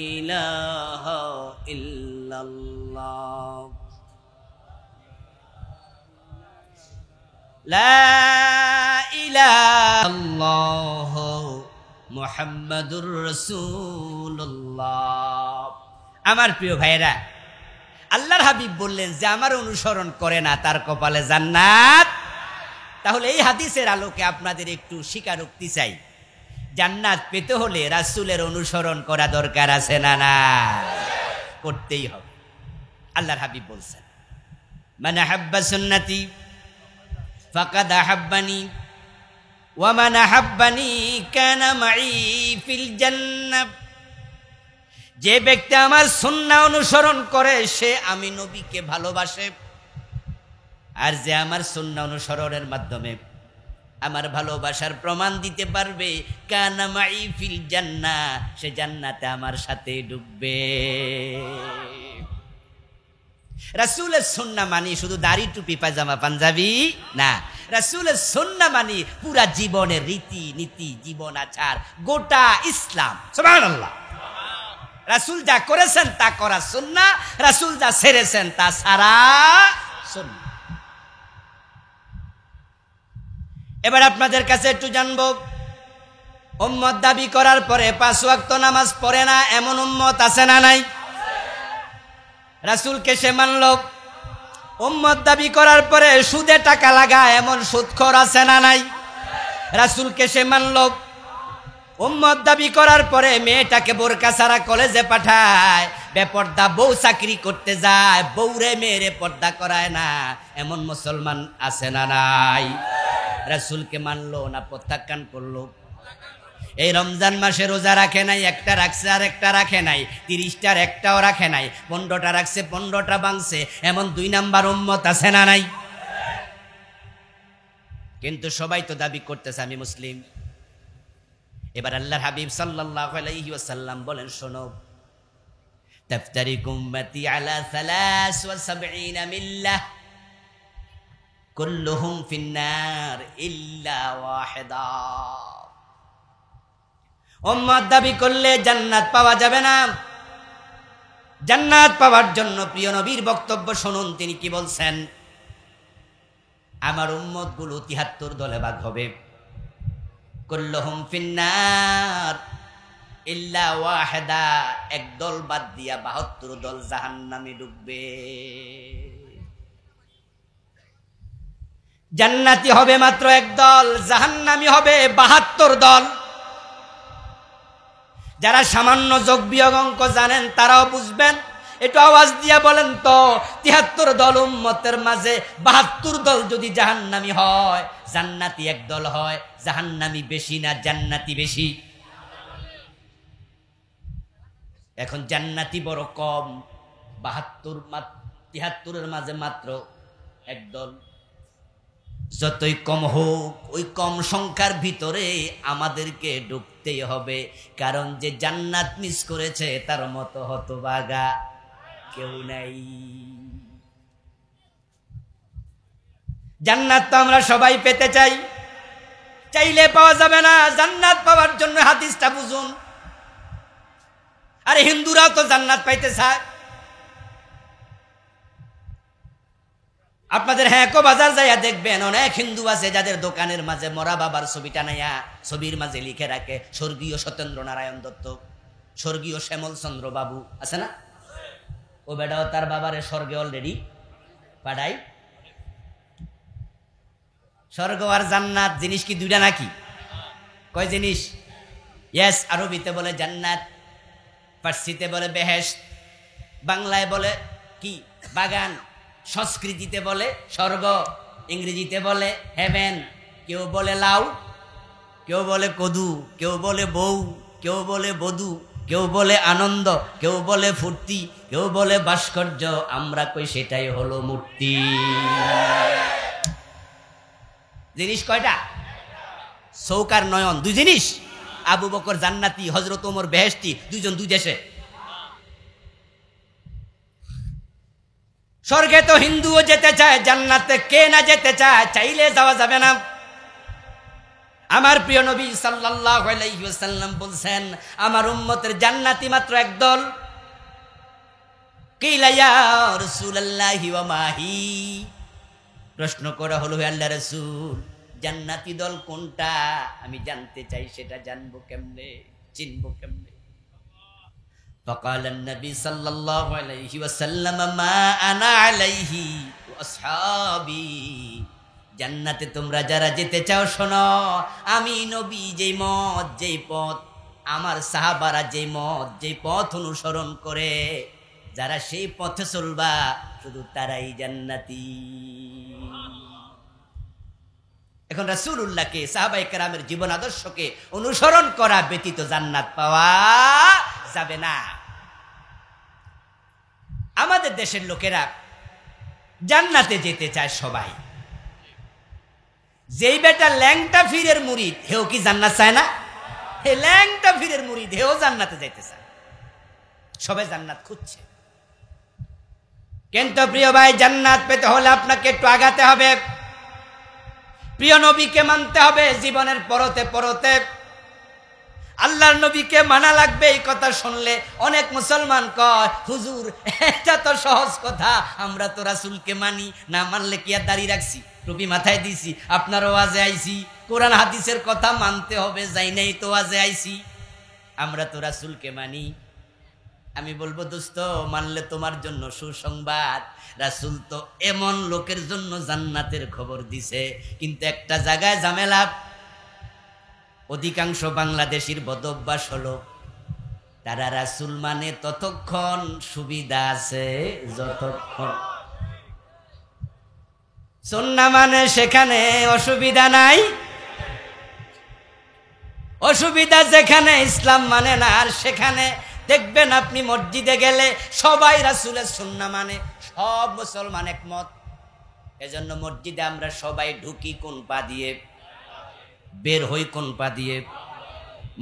ইলাহা ইল্লাল্লাহ। লা ইলাহা ইল্লাল্লাহ মুহাম্মাদুর রাসূলুল্লাহ। আমার প্রিয় ভাইরা, আল্লাহর হাবিব বললেন যে আমার অনুসরণ করে না তার কপালে জান্নাত। তাহলে এই হাদিসের আলোকে আপনাদের একটু স্বীকারোক্তি চাই, জান্নাত পেতে হলে রাসূলের অনুসরণ করা দরকার আছে না? না, করতেই হবে। আল্লাহর হাবিব বলছেন, মান আহাব্বা সুন্নতি ফাকাদ আহাব্বানি ওয়া মান আহাব্বানি কানা মাই ফিল জান্নাহ। যে ব্যক্তি আমার সুন্নাহ অনুসরণ করে সে আমি নবীকে ভালোবাসে, আর যে আমার সুন্নাহ অনুসরণের মাধ্যমে আমার ভালোবাসার প্রমাণ দিতে পারবে, কানা মাই ফিল জান্নাহ, সে জান্নাতে আমার সাথে ঢুকবে। রাসূলের সুন্নাহ মানি শুধু দাড়ি টুপি পায়জামা পাঞ্জাবি না, রাসূলের সুন্নাহ মানি পুরা জীবনের রীতি নীতি, জীবন আচার, গোটা ইসলাম। সুবহানাল্লাহ। রাসূল যা করেছেন তা করা সুন্নাহ, রাসূল যা ছেড়েছেন তা ছাড়া সুন্নাহ। এবার আপনাদের কাছে একটু জানবো, উম্মত দাবি করার পরে 5 ওয়াক্ত নামাজ পড়ে না এমন উম্মত আছে না নাই? রাসূলকে সে মানল। উম্মত দাবি করার পরে সুদে টাকা লাগায় এমন সুদখোর আছে না নাই? রাসূলকে সে মানল। উম্মত দাবি করার পরে মেয়েটাকে বোরকা ছাড়া কলেজে পাঠায়, বেপর্দা বউ চাকরি করতে যায়, বউরে মেয়েরে পর্দা করায় না, এমন মুসলমান আছে না নাই? রাসূলকে মানলো না প্রত্যাখ্যান করলো? এই রমজান মাসে রোজা রাখে নাই, একটা রাখছে আর একটা রাখে নাই, 30টার একটাও রাখে নাই, 15টা রাখছে 15টা ভাঙছে, এমন 2 নাম্বার উম্মত আছে না নাই? কিন্তু সবাই তো দাবি করতেছে আমি মুসলিম। এবার আল্লাহর হাবিব সাল্লাল্লাহু আলাইহি ওয়াসাল্লাম বলেন, শোনো, তাফতারিকু উম্মতি আলা 73 মিল্লাহ কুল্লুহুম ফিন্নার ইল্লা ওয়াহিদা। উম্মত দাবি করলে জান্নাত পাওয়া যাবে না। জান্নাত পাওয়ার জন্য প্রিয় নবীর বক্তব্য শুনুন, তিনি কি বলছেন? আমার উম্মত গুলো 73 দলে ভাগ হবে। কুল্লুহুম ফিন্নার ইল্লা ওয়াহিদা, এক দল বাদ দিয়া 72 দল জাহান্নামে ডুববে। জান্নাতি হবে মাত্র এক দল, জাহান্নামী হবে 72 দল। যারা সামান্য যোগ বিয়োগ অঙ্ক জানেন তারাও বুঝবেন, একটু আওয়াজ দিয়া বলেন তো, 73 দল উম্মতের মাঝে 72 দল যদি জাহান্নামী হয়, জান্নাতি এক দল হয়, জাহান্নামী বেশি না জান্নাতি বেশি? এখন জান্নাতি বড় কম, 73 মাঝে মাত্র এক দল। যতই কম হোক, ওই কম সংখ্যার ভিতরে আমাদেরকে ঢুকতেই হবে, কারণ যে জান্নাত মিস করেছে তার মতো হতভাগা কেউ নাই। জান্নাত তো আমরা সবাই পেতে চাই, চাইলে পাওয়া যাবে না। জান্নাত পাওয়ার জন্য হাদিসটা বুঝুন। আরে হিন্দুরাও তো জান্নাত পাইতে চায়। আপনাদের হ্যাঁ বাজার যাইয়া দেখবেন অনেক হিন্দু আছে যাদের দোকানের মাঝে মরা বাবার ছবিটা নাইয়া ছবির মাঝে লিখে রাখে স্বর্গীয় সত্যেন্দ্র নারায়ণ দত্ত, স্বর্গীয় শ্যামল চন্দ্র বাবু আছে না, ও বেটাও তার বাবারে স্বর্গে অলরেডি পাঠাই। স্বর্গ আর জান্নাত জিনিস কি দুইটা নাকি? কয় জিনিস? ইয়েস, আরবিতে বলে জান্নাত, ফার্সিতে বলে বেহেশত, বাংলায় বলে কি বাগান, সংস্কৃতিতে বলে স্বর্গ, ইংরেজিতে বলে হেভেন। কেউ বলে লাউ, কেউ বলে কদু, কেউ বলে বউ, কেউ বলে বধূ, কেউ বলে আনন্দ, কেউ বলে ফুর্তি, কেউ বলে ভাস্কর্য। আমরা কই সেটাই হলো মূর্তি। জিনিস কয়টা? চৌকার নয়ন, দুই জিনিস। আবু বকর জান্নাতি, হযরত ওমর বেহেশতি, দুইজন দুই দেশে। স্বর্গে তো হিন্দুও যেতে চায়, জান্নাতে কে না যেতে চায়? চাইলে যাওয়া যাবে না। আমার প্রিয় নবী সাল্লাল্লাহু আলাইহি ওয়াসাল্লাম বলছেন, আমার উম্মতের জান্নাতি মাত্র একদল। কিলা ইয়া রাসূলুল্লাহি ওয়া মাহি, প্রশ্ন করা হলো, হে আল্লাহর রাসূল, জান্নাতি দল কোনটা? আমি জানতে চাই, সেটা জানবো কেমনে, চিনবো কেমনে? فقال النبي صلى الله عليه وسلم ما انا عليه واصحابي, জান্নাতে তোমরা যারা যেতে চাও শোনো, আমি নবী যেই মত যেই পথ, আমার সাহাবারা যেই মত যেই পথ অনুসরণ করে, যারা সেই পথে চলবা শুধু তারাই জান্নাতি। এখন রাসূলুল্লাহকে, সাহাবায়ে কেরামের জীবন আদর্শকে অনুসরণ করা ব্যতীত জান্নাত পাওয়া যাবে না। আমাদের দেশের লোকেরা জান্নাতে যেতে চায় সবাই। যেই বেটা ল্যাংটা ফিরের মুরিদ, হেও কি জান্নাত চায় না? হে ল্যাংটা ফিরের মুরিদ, হেও জান্নাতে যাইতে চায়। সবাই জান্নাত খুঁজছে। কিন্তু প্রিয় ভাই, জান্নাত পেতে হলে আপনাকে একটু আগাতে হবে, প্রিয় নবীকে মানতে হবে জীবনের পরতে পরতে। আল্লাহর নবীকে মানা লাগবে। এই কথা শুনলে অনেক মুসলমান কয়, হুজুর এটা তো সহজ কথা, আমরা তো রাসূলকে মানি, না মানলে কি আর দাড়ি রাখছি, টুপি মাথায় দিছি, আপনার ওয়াজে আইছি, কোরআন হাদিসের কথা মানতে হবে, যাই নাই তো ওয়াজে আইছি, আমরা তো রাসূলকে মানি। আমি বলবো, দোস্ত, মানলে তোমার জন্য সুসংবাদ, রাসূল তো এমন লোকের জন্য জান্নাতের খবর দিছে। কিন্তু একটা জায়গায় ঝামেলা, অধিকাংশ বাংলাদেশির বদভ্যাস হলো, তারা রাসূল মানে ততক্ষণ সুবিধা আছে যতক্ষণ, সুন্নাহ মানে সেখানে অসুবিধা নাই। অসুবিধা যেখানে ইসলাম মানে না, আর সেখানে দেখবেন আপনি মসজিদে গেলে সবাই রাসূলের সুন্নাহ মানে, সব মুসলমান একমত। এজন্য মসজিদে আমরা সবাই ঢুকি কোন পা দিয়ে, বের হই কোন পা দিয়ে।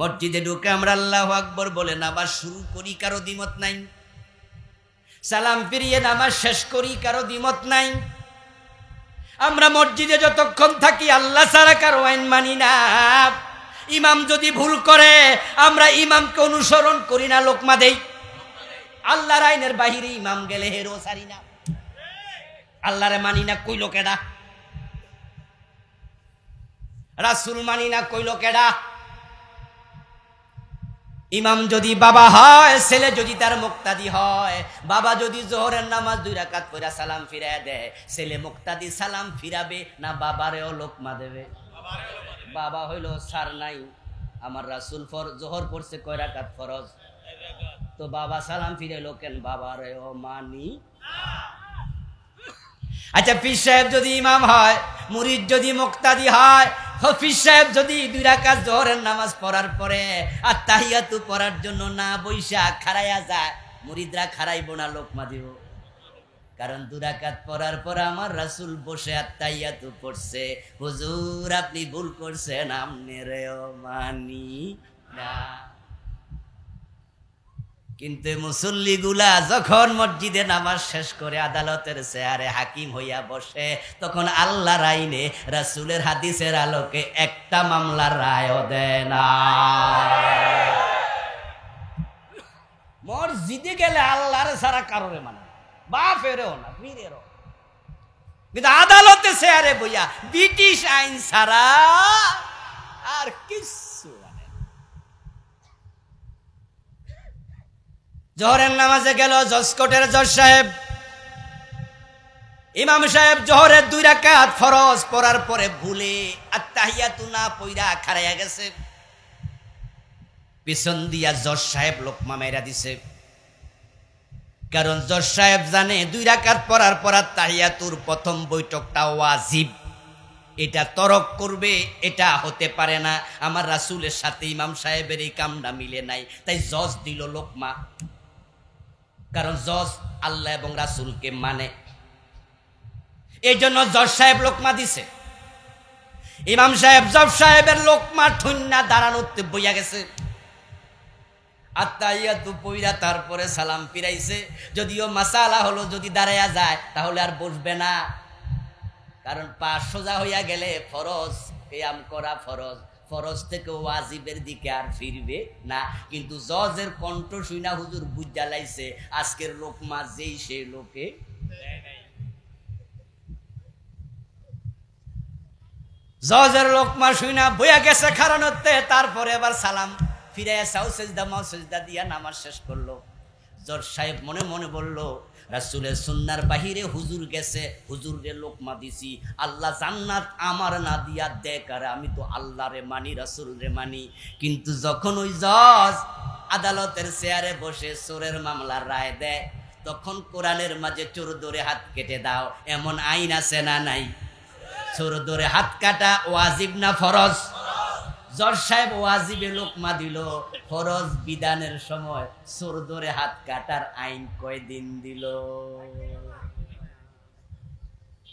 মসজিদে ঢুকে আমরা আল্লাহু আকবার বলে নামাজ শুরু করি, কারো দ্বিমত নাই। সালাম ফিরিয়ে নামাজ শেষ করি, কারো দ্বিমত নাই। আমরা মসজিদে যতক্ষণ থাকি আল্লাহ ছাড়া কারো আইন মানি না। ইমাম যদি ভুল করে আমরা ইমামকে অনুসরণ করি না, লোকমা দেই। আল্লাহর আইনের বাহিরে ইমাম গেলে হেরো সারি না, আল্লাহরে মানি না, কইলো কেডা? রাসূল মানি না, কইলো কেডা? ইমাম যদি বাবা হয়, ছেলে যদি তার মুক্তাদি হয়, বাবা যদি যোহরের নামাজ 2 রাকাত পড়া সালাম ফিরায় দেয়, ছেলে মুক্তাদি সালাম ফিরাবে না বাবারেও লোকমা দেবে? বাবা হইল সার নাই, আমার রাসূল যোহর পড়ছে কয় রাকাত ফরজ, তো বাবা সালাম ফিরাইলো কেন? বাবারেও মানি। আচ্ছা, পীর সাহেব যদি ইমাম হয়, মুরিদ যদি মুক্তাদি হয়, হাফিজ সাহেব যদি 2 রাকাত যোহরের নামাজ পড়ার পরে আর তাহিয়াতু পড়ার জন্য না বইসা খাড়াইয়া যায়, মুরিদরা খাড়াইবো না, লোকমা দিব? কারণ 2 রাকাত পড়ার পর আমার রাসূল বসে আর তাহিয়াতু পড়ছে, হুজুর আপনি ভুল করছেন, আমনেরেও মানি না। কিন্তু মুসল্লিগুলা যখন মসজিদে নামাজ শেষ করে আদালতের চেয়ারে হাকিম হইয়া বসে, তখন আল্লাহর আইনে রাসূলের হাদিসের আলোকে একটা মামলার রায়ও দেয় না। মসজিদে গেলে আল্লাহর ছাড়া কারোরে মানে বাপেরও না পীরেরও, কিন্তু আদালতে চেয়ারে বইয়া ব্রিটিশ আইন ছাড়া আর কিছু মানে। জোহরের নামাজে গেল জজ কোর্টের জজ সাহেব, ইমাম সাহেব জোহরের 2 রাকাত ফরজ পড়ার পরে ভুলে আত্তাহিয়াতু না পইরা খাড়াইয়া গেছে। পিছন দিয়া জজ সাহেব লোকমা মেরা দিছে, কারণ জজ সাহেব জানে 2 রাকাত পড়ার পর আত্তাহিয়াতুর প্রথম বৈঠকটা ওয়াজিব, এটা তরক করবে, এটা হতে পারে না। আমার রাসূলের সাথে ইমাম সাহেবের এই কামটা মিলে নাই, তাই জজ দিল লোকমা, কারণ জজ আল্লাহ এবং রাসূলকে মানে। এই জন্য জজ সাহেব লোকমা দিছে। ইমাম সাহেব জজ সাহেবের লোকমা ঠুন্না দাঁড়ানোতে বইয়া গেছে, আত্তাহিয়াতু পইরা তারপরে সালাম ফিরাইছে। যদিও মাসালা হলো যদি দাঁড়ায়া যায় তাহলে আর বসবে না, কারণ পা সোজা হইয়া গেলে ফরজ কিয়াম করা ফরজ, ফরজ থেকে ওয়াজিবের দিকে আর ফিরবে না। কিন্তু জজের কণ্ঠ শুইনা হুজুর বুঝা লাইছে আজকের লোকমা যেই সেই লোকে জজের লোকমা শুইনা বইয়া গেছে খারানোতে। তারপরে আবার সালাম ফিরাইয়া সাউ সেজদা মাও সেজদা দিয়া নামাজ শেষ করলো। জজ সাহেব মনে মনে বলল, রাসূলের সুন্নার বাহিরে হুজুর গেছে, হুজুরে লোকমা দিছি, আল্লাহ জান্নাত আমার না দিয়া দেখ, আর আমি তো আল্লাহরে মানি রাসূলরে মানি। কিন্তু যখন ওই জজ আদালতের চেয়ারে বসে চোরের মামলার রায় দেয়, তখন কোরআনের মাঝে চোর ধরে হাত কেটে দাও এমন আইন আছে না নাই? চোর ধরে হাত কাটা ওয়াজিব না ফরজ? জজ সাহেব ওয়াজিবে লোকমা দিল, ফরজ বিধানের সময় চোর ধরে হাত কাটার আইন কয়দিন দিল?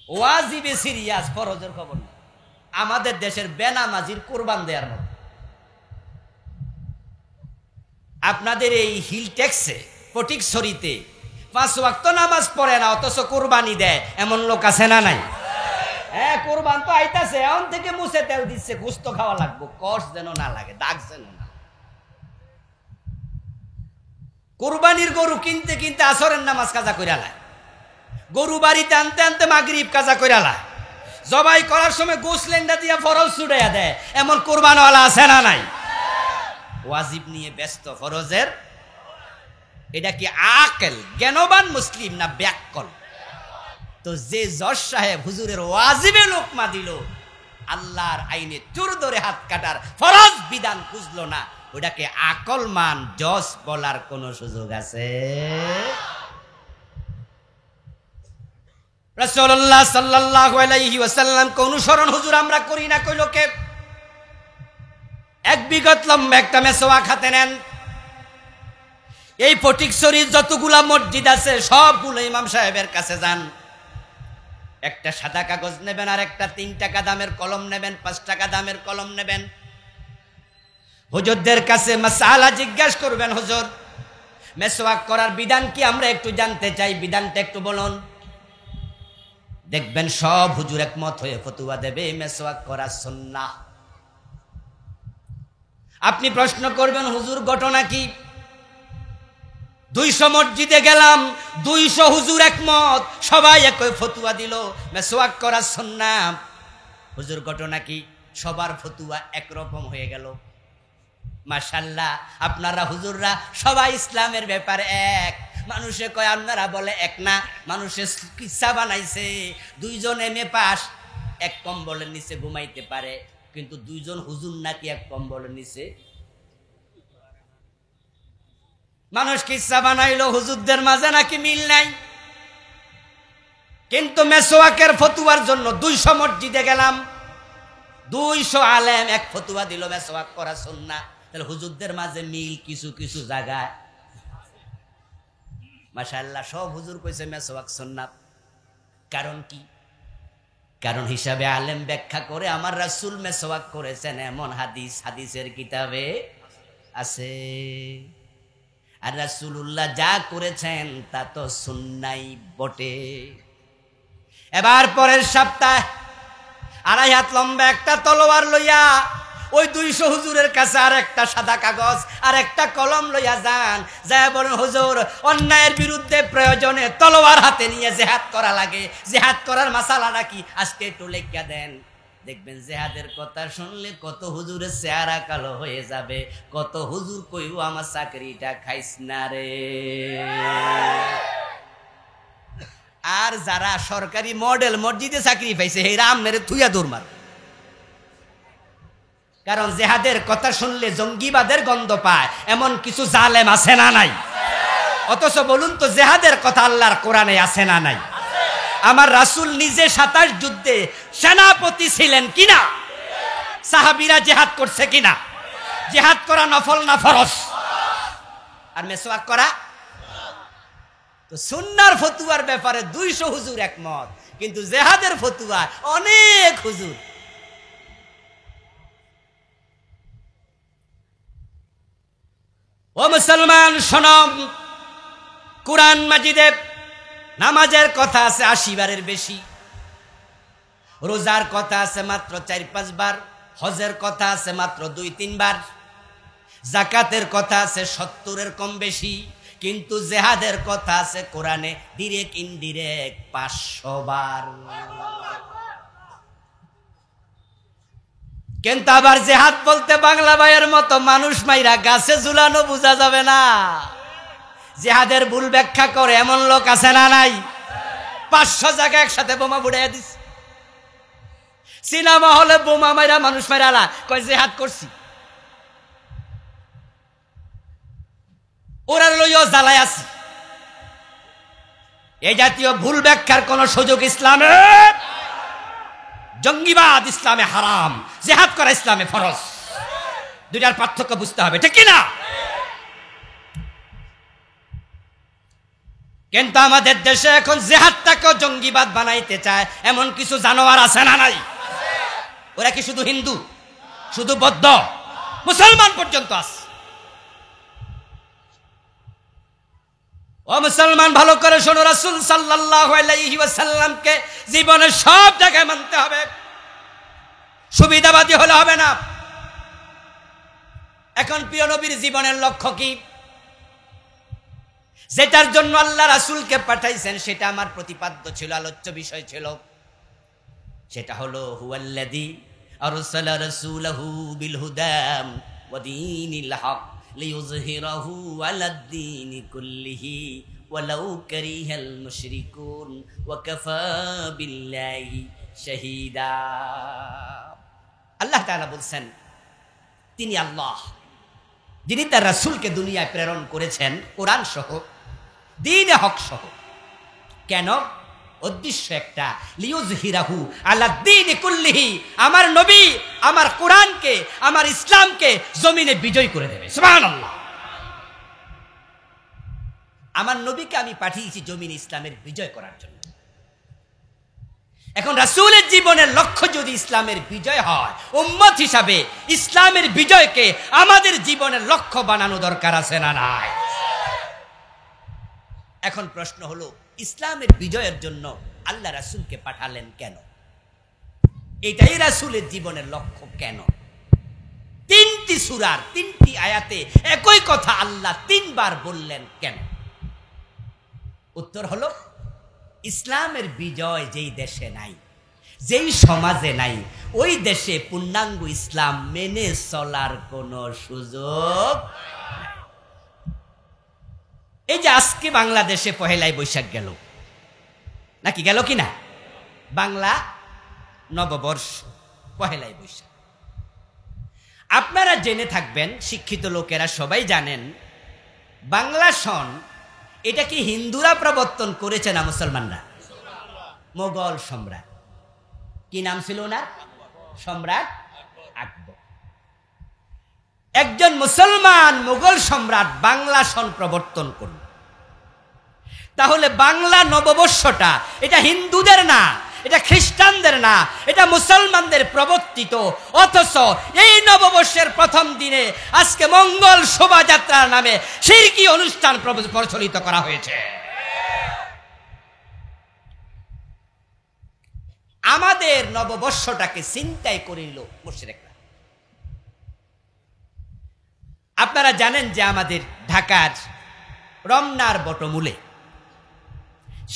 ওয়াজিবে সিরিয়াস, ফরজের খবর না। আমাদের দেশের বেনামাজির কোরবান দেওয়ার মতো। আপনাদের এই হিল ট্যাক্সে ফটিকছড়িতে 5 ওয়াক্ত নামাজ পড়ে না অথচ কোরবানি দেয়, এমন লোক আছে না নাই? হ্যাঁ, কোরবান তো আইতাছে, এখন থেকে মুছে তেল দিচ্ছে, গোস্ত খাওয়া লাগবে, কষ যেন না লাগে, দাগ যেন না। কোরবানির গরু কিনতে কিনতে আসরের নামাজ কাজা কইরালায়, গরু বাড়িতে আনতে আনতে মাগরিব কাজা কইরালায়, জবাই করার সময় গোসলেন্ডা দিয়া ফরজ ছুটাইয়া দেয়, এমন কোরবানওয়ালা আছে না নাই? ওয়াজিব নিয়ে ব্যস্ত, ফরজের। এটা কি আকেল জ্ঞানবান মুসলিম না ব্যাককল? তো যে জজ সাহেব হুজুরের ওয়াজিবে লোকমা দিল, আল্লাহর আইনে চোর ধরে হাত কাটার ফরজ বিধান খুঁজলো না, ওটাকে আকলমান জজ বলার কোন সুযোগ আছে? রাসূলুল্লাহ সাল্লাল্লাহু আলাইহি ওয়াসাল্লামকে অনুসরণ হুজুর আমরা করি না কইলো কে? 1 বিঘত লম্বা একটা মেসওয়াক হাতে নেন। এই ফটিকছড়ির যতগুলা মসজিদ আছে সবগুলো ইমাম সাহেবের কাছে যান, একটা সাদা কাগজ নেবেন, আর একটা 3 টাকা দামের কলম নেবেন, 5 টাকা দামের কলম নেবেন। হুজুরদের কাছে মাসআলা জিজ্ঞাসা করবেন, হুজুর মেসওয়াক করার বিধান কি? আমরা একটু জানতে চাই, বিধানটা একটু বলুন। দেখবেন সব হুজুর একমত হয়ে ফতোয়া দেবে মেসওয়াক করা সুন্নাহ। আপনি প্রশ্ন করবেন, হুজুর ঘটনা কি? 200 মসজিদে গেলাম, 200 হুজুর একমত, সবাই একই ফতোয়া দিল মেসওয়াক করা সুন্নাহ। হুজুর ঘটনা কি? সবার ফতোয়া একরকম হয়ে গেল। মাশাআল্লাহ, আপনারা হুজুররা সবাই ইসলামের ব্যাপারে এক। মানুষে কয় আপনারা বলে এক না, মানুষে কিচ্ছা বানাইছে। 2 জন এমএ পাস 1 কম্বলের নিচে ঘুমাইতে পারে, কিন্তু 2 জন হুজুর নাকি 1 কম্বলের নিচে। মানুষ কিচ্ছা বানাইলো, হুজুরদের মাঝে নাকি মিল নাই। কিন্তু মেসওয়াকের ফতোয়ার জন্য 200 মসজিদে গেলাম, 200 আলেম এক ফতোয়া দিল মেসওয়াক করা সুন্নাহ। তাহলে হুজুরদের মাঝে মিল কিছু কিছু জায়গায়। মাশাআল্লাহ, সব হুজুর কইছে মেসওয়াক সুন্নাহ। কারণ কি? কারণ হিসাবে আলেম ব্যাখ্যা করে আমার রাসূল মেসওয়াক করেছেন এমন হাদিসের কিতাবে আছে। আর রাসূলুল্লাহ যা করেছেন তা তো সুন্নাই বটে। এবার পরের সপ্তাহে 2.5 হাত লম্বা একটা তলোয়ার লইয়া ওই 200 হুজুরের কাছে আর একটা সাদা কাগজ আর একটা কলম লইয়া যান, যায় বলেন হুজুর অন্যায়ের বিরুদ্ধে প্রয়োজনে তলোয়ার হাতে নিয়ে জিহাদ করা লাগে, জিহাদ করার মাসালাটা কি আজকে একটু লেখা দেন। দেখবেন জিহাদের কথা শুনলে কত হুজুরের চেহারা কালো হয়ে যাবে, কত হুজুর কইও আমার চাকরিটা খাইস না রে। আর যারা সরকারি মডেল মসজিদে চাকরি পাইছে এই রাম মেরে থুইয়া দৌড় মার, কারণ জিহাদের কথা শুনলে জঙ্গিবাদের গন্ধ পায় এমন কিছু জালেম আছে না নাই? অথচ বলুন তো জিহাদের কথা আল্লাহর কোরআনে আছে না নাই? আমার রাসূল নিজে 27 যুদ্ধে সেনাপতি ছিলেন কিনা? সাহাবীরা জিহাদ করছে কিনা? জিহাদ করা নফল না ফরজ? আর মেসওয়াক করা তো সুন্নাহর ফতুয়ার ব্যাপারে 200 হুজুর একমত, কিন্তু জিহাদের ফতুয়া অনেক হুজুর। ও মুসলমান শোনো, কুরআন মাজিদে নামাজের কথা আছে 80 বারের বেশি, রোজার কথা আছে মাত্র 4-5 বার, হজের কথা আছে মাত্র 2-3 বার, যাকাতের কথা আছে 70-এর কম বেশি, কিন্তু জিহাদের কথা আছে কোরআনে ডিরেক্ট ইনডিরেক্ট 500 বার। কিন্তু আবার জিহাদ বলতে বাংলা ভাইয়ের মতো মানুষ মাইরা গাছে ঝুলানো বোঝা যাবে না। জিহাদের ভুল ব্যাখ্যা করে এমন লোক আছে না নাই? 500 জায়গায় একসাথে বোমা ফুটাইয়া দিছে, সিনেমা হলে বোমা মাইরা মানুষ মাইরা কয় জিহাদ করছি, ওরা লইও জ্বালায় আছে। এই জাতীয় ভুল ব্যাখ্যার কোন সুযোগ ইসলামে, জঙ্গিবাদ ইসলামে হারাম, জিহাদ করা ইসলামে ফরজ। দুইটার পার্থক্য বুঝতে হবে, ঠিক কিনা? কিন্তু আমাদের দেশে এখন জিহাদটাকেও জঙ্গিবাদ বানাইতে চায় এমন কিছু জানোয়ার আছে না নাই? ওরা কি শুধু হিন্দু, শুধু বৌদ্ধ, মুসলমান পর্যন্ত আছে। ও মুসলমান ভালো করে শোনো, রাসূল সাল্লাল্লাহু আলাইহি ওয়াসাল্লামকে জীবনের সব জায়গায় মানতে হবে, সুবিধাবাদী হলে হবে না। এখন প্রিয় নবীর জীবনের লক্ষ্য কি? যেটার জন্য আল্লাহ রাসূলকে পাঠাইছেন সেটা আমার প্রতিপাদ্য ছিল, আলোচ্য বিষয় ছিল। সেটা হলো হুয়াল্লাযী আরসালা রাসূলাহু বিল হুদা ওয়া দীনিল হক লিইয়ুযহিরাহু আলাদ-দীনি কুল্লিহি ওয়ালাউ কারিহাল মুশরিকুন ওয়া কাফা বিল্লাহি শাহীদা। আল্লাহ তাআলা বলছেন তিনি আল্লাহ, যিনি তার রাসূলকে দুনিয়ায় প্রেরণ করেছেন কোরআন সহ, দ্বীনে হক সহ। কেন? উদ্দেশ্য একটা, লিইয়ুযহিরাহু আলাদ-দীনি কুল্লিহি, আমার নবী আমার কোরআনকে, আমার ইসলামকে জমিনে বিজয় করে দেবে। সুবহানাল্লাহ। আমার নবীকে আমি পাঠিয়েছি জমিনে ইসলামের বিজয় করার জন্য। এখন রাসূলের জীবনের লক্ষ্য যদি ইসলামের বিজয় হয়, উম্মত হিসাবে ইসলামের বিজয়কে আমাদের জীবনের লক্ষ্য বানানো দরকার আছে না নাই? এখন প্রশ্ন হলো, ইসলামের বিজয়ের জন্য আল্লাহ রাসূলকে পাঠালেন কেন? এটাই রাসূলের জীবনের লক্ষ্য কেন? 3টি সূরার 3টি আয়াতে একই কথা আল্লাহ 3 বার বললেন কেন? উত্তর হলো, ইসলামের বিজয় যেই দেশে নাই, যেই সমাজে নাই, ওই দেশে পূর্ণাঙ্গ ইসলাম মেনে চলার কোনো সুযোগ। এই যে আজকে বাংলাদেশে পহেলাই বৈশাখ গেল, নাকি গেল কিনা? বাংলা নববর্ষ, পহেলাই বৈশাখ। আপনারা জেনে থাকবেন, শিক্ষিত লোকেরা সবাই জানেন, বাংলা সন এটা কি হিন্দুরা প্রবর্তন করেছে না মুসলমানরা? মোগল সম্রাট, কি নাম ছিল না? সম্রাট আকবর। একজন মুসলমান মোগল সম্রাট বাংলা সন প্রবর্তন করল। তাহলে বাংলা নববর্ষটা এটা হিন্দুদের না, এটা খ্রিস্টানদের না, এটা মুসলমানদের প্রবর্তিত। অথচ এই নববর্ষের প্রথম দিনে আজকে মঙ্গল শোভাযাত্রার নামে শিরকি অনুষ্ঠান প্রচলিত করা হয়েছে। আমাদের নববর্ষটাকে ছিনতাই করিল মুশরিকরা। আপনারা জানেন যে আমাদের ঢাকার রমনার বটমূলে,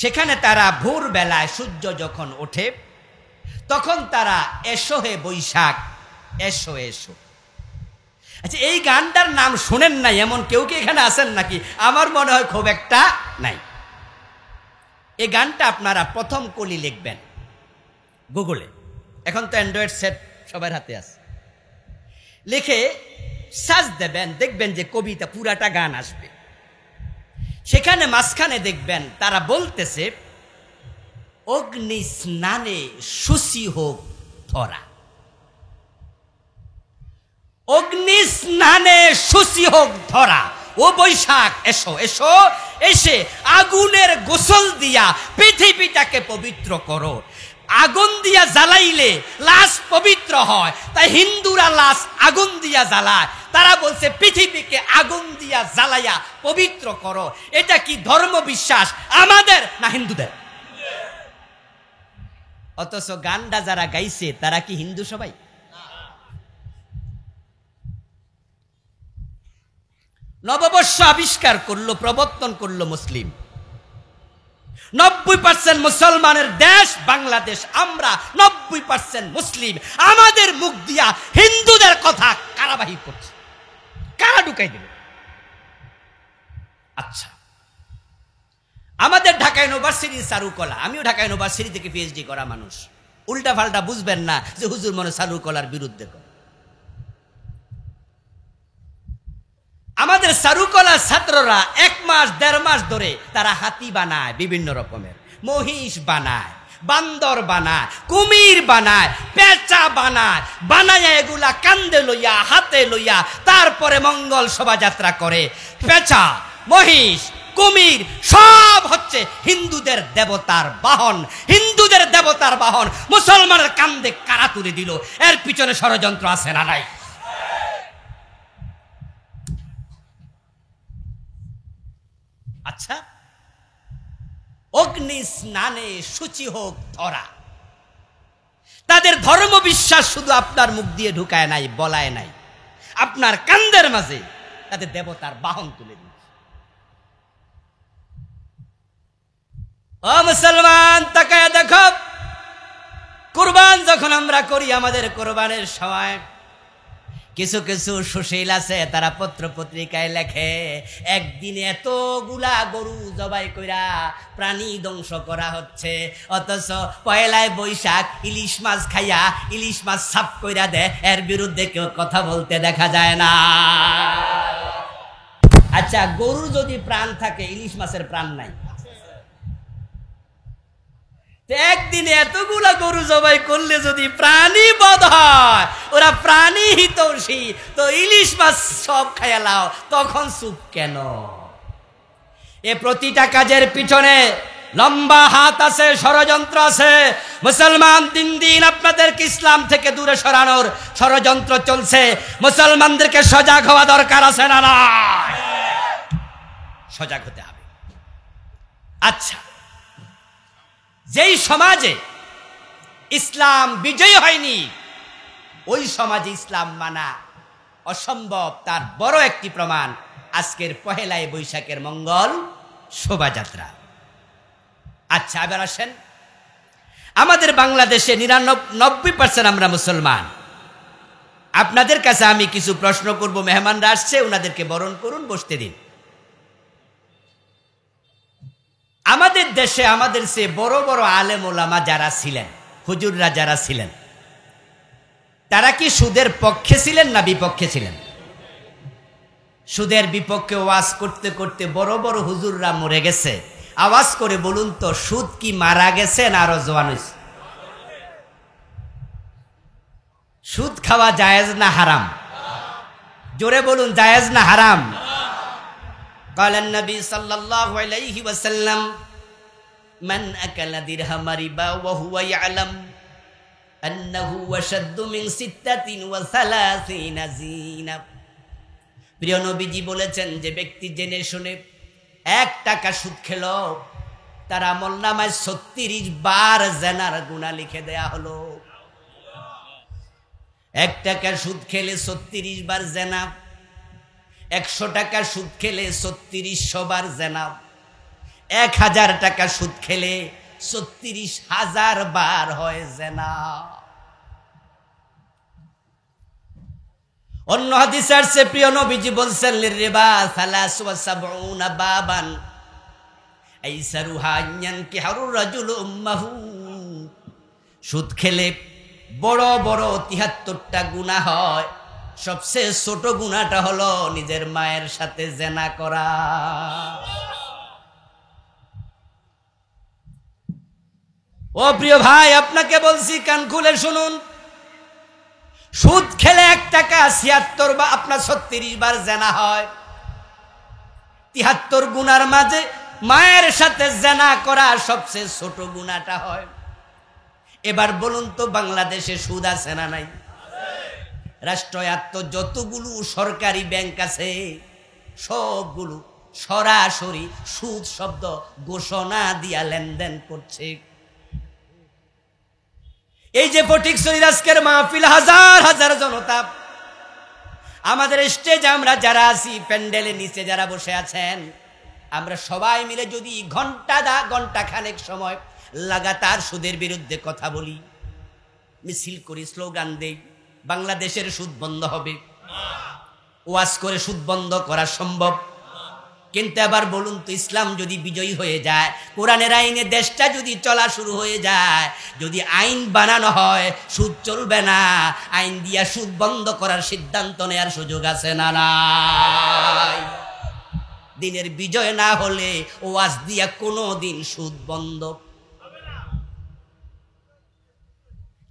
সেখানে তারা ভোরবেলায় সূর্য যখন ওঠে তখন তারা এসো হে বৈশাখ এসো এসো। আচ্ছা, এই গানটার নাম শোনেন নাই এমন কেউ কি এখানে আছেন নাকি? আমার মনে হয় খুব একটা নাই। এই গানটা আপনারা প্রথম কলি লিখবেন গুগলে, এখন তো অ্যান্ড্রয়েড সেট সবার হাতে আছে, লিখে সার্চ দেবেন, দেখবেন যে কবিতা পুরাটা গান আসবে। সেখানে মাঝখানে দেখবেন তারা বলতেছে অগ্নি স্নানে শুচি হোক ধরা, অগ্নি স্নানে শুচি হোক ধরা, ও বৈশাখ এসো এসো, এসে আগুনের গোসল দিয়া পৃথিবীটাকে পবিত্র করো। আগুন দিয়া জ্বালাইলে লাশ পবিত্র হয়, তাই হিন্দুরা লাশ আগুন দিয়া জ্বালায়। তারা বলছে পৃথিবীকে আগুন দিয়া জ্বালাইয়া পবিত্র করো। এটা কি ধর্ম বিশ্বাস আমাদের না হিন্দুদের? অথচ গানটা যারা গাইছে তারা কি হিন্দু সবাই? নববর্ষ আবিষ্কার করলো, প্রবর্তন করলো মুসলিম। 90% মুসলমানের দেশ বাংলাদেশ, আমরা 90% মুসলিম। আমাদের মুখ দিয়া হিন্দুদের কথা কারাবাহী করছে, কারা ঢুকাই দেবে? আচ্ছা, আমাদের ঢাকা ইউনিভার্সিটির চারুকলা, আমিও ঢাকা ইউনিভার্সিটি থেকে পিএইচডি করা মানুষ, উল্টা পাল্টা বুঝবেন না যে হুজুর মনে চারুকলার বিরুদ্ধে করে। আমাদের চারুকলার ছাত্ররা 1 মাস 1.5 মাস ধরে তারা হাতি বানায়, বিভিন্ন রকমের মহিষ বানায়, বান্দর বানায়, কুমির বানায়, পেঁচা বানায়, বানায় এগুলা কান্দে লইয়া হাতে লইয়া তারপরে মঙ্গল শোভাযাত্রা করে। পেঁচা, মহিষ, কুমির সব হচ্ছে হিন্দুদের দেবতার বাহন। হিন্দুদের দেবতার বাহন মুসলমানের কান্দে কারা তুলে দিল? এর পিছনে ষড়যন্ত্র আছে না নাই? আচ্ছা, অগ্নি স্নানে শুচি হোক ধরা, তাদের ধর্ম বিশ্বাস শুধু আপনার মুখ দিয়ে ঢুকায় নাই, বলায় নাই, আপনার কান্দের মাঝে তাদের দেবতার বাহন তুলে দিন। ও মুসলমান, তাকায় দেখো, কুরবান যখন আমরা করি, আমাদের কোরবানের সময় কিছু কিছু সুশীল আছে, তারা পত্র পত্রিকায় লেখে একদিনে এতগুলা গরু জবাই কইরা প্রাণী ধ্বংস করা হচ্ছে, অথচ পয়লায় বৈশাখ ইলিশ মাছ খাইয়া ইলিশ মাছ সাফ কইরা দেয়, এর বিরুদ্ধে কেউ কথা বলতে দেখা যায় না। আচ্ছা, গরু যদি প্রাণ থাকে, ইলিশ মাছের প্রাণ নাই, একদিনে এতগুলা গরু জবাই করলে যদি প্রাণী বধ হয়, ওরা প্রাণী হিতৈষী, তো ইলিশ মাছ সব খায়ালাও, তখন চুপ কেন? এ প্রতিটা কাজের পিছনে লম্বা হাত আছে, ষড়যন্ত্র আছে। মুসলমান দিন দিন আপনাদেরকে ইসলাম থেকে দূরে সরানোর ষড়যন্ত্র চলছে। মুসলমানদেরকে সজাগ হওয়া দরকার আছে না? সজাগ হতে হবে। আচ্ছা, যেই সমাজে ইসলাম বিজয়ী হয়নি, ওই সমাজে ইসলাম মানা অসম্ভব, তার বড় একটি প্রমাণ আজকের পহেলাই বৈশাখের মঙ্গল শোভাযাত্রা। আচ্ছা, এবার আসেন, আমাদের বাংলাদেশে 99% আমরা মুসলমান। আপনাদের কাছে আমি কিছু প্রশ্ন করব, মেহমানরা আসছে, ওনাদেরকে বরণ করুন, বসতে দিন। আমাদের দেশে আমাদের সে বড় বড় আলেম ওলামা যারা ছিলেন, হুজুররা যারা ছিলেন, তারা কি সুদের পক্ষে ছিলেন না বিপক্ষে ছিলেন? সুদের বিপক্ষে ওয়াজ করতে করতে বড় বড় হুজুররা মরে গেছে। আওয়াজ করে বলুন তো, সুদ কি মারা গেছে না আরো জওয়ান হইছে? সুদ খাওয়া জায়েজ না হারাম? জোরে বলুন, জায়েজ না হারাম? قال النبي صلى الله عليه وسلم মান আকালা দিরহাম রিবা ওয়া হুয়া ইয়ালাম আন্নাহু আশাদ্দু মিন 36 জিনা। প্রিয় নবীজি বলেছেন, যে ব্যক্তি জেনে শুনে 1 টাকা সুদ খেল, তার আমলনামায় 36 বার জিনার গুনাহ লিখে দেয়া হলো। 1 টাকা সুদ খেলে 36 বার জিনা, 100 টাকা সুদ খেলে 3600 বার জিনা, 1000 টাকা সুদ খেলে 36,000 বার হয় জিনা। অন্য হাদিসে আসছে, প্রিয় নবীজি বলছেন, লিরিবা 73 বাবান আইসারুহা ইয়ানকিহু রাজুলু উম্মাহু। সুদ খেলে বড় বড় 73টা গুনাহ হয়, সবচেয়ে ছোট গুনাহটা হলো নিজের মায়ের সাথে জিনা করা। ও প্রিয় ভাই, আপনাকে বলছি, কান খুলে শুনুন। সুদ খেলে 1 টাকা 76 বা আপনার 36 বার জিনা হয়। 73 গুনার মাঝে মায়ের সাথে জিনা করা সবচেয়ে ছোট গুনাহটা হয়। এবার বলুন তো, বাংলাদেশে সুদ আছে না নাই? রাষ্ট্রায়ত্ত যতগুলো সরকারি ব্যাংক আছে সবগুলো সরাসরি সুদ শব্দ ঘোষণা দিয়া লেনদেন করছে। এই যে ফটিকছড়ির আজকের মাহফিল, হাজার হাজার জনতা, আমাদের স্টেজে আমরা যারা আছি, প্যান্ডেলের নিচে যারা বসে আছেন, আমরা সবাই মিলে যদি ঘন্টা খানেক সময় লাগাতার সুদের বিরুদ্ধে কথা বলি, মিছিল করি, স্লোগান দেই, বাংলাদেশের সুদ বন্ধ হবে? ওয়াজ করে সুদ বন্ধ করা সম্ভব? কিন্তু এবার বলুন তো, ইসলাম যদি বিজয়ী হয়ে যায়, কোরআনের আইনে দেশটা যদি চলা শুরু হয়ে যায়, যদি আইন বানানো হয় সুদ চলবে না, আইন দিয়া সুদ বন্ধ করার সিদ্ধান্ত নেওয়ার সুযোগ আছে না নাই? দিনের বিজয় না হলে ওয়াজ দিয়া কোনো দিন সুদ বন্ধ।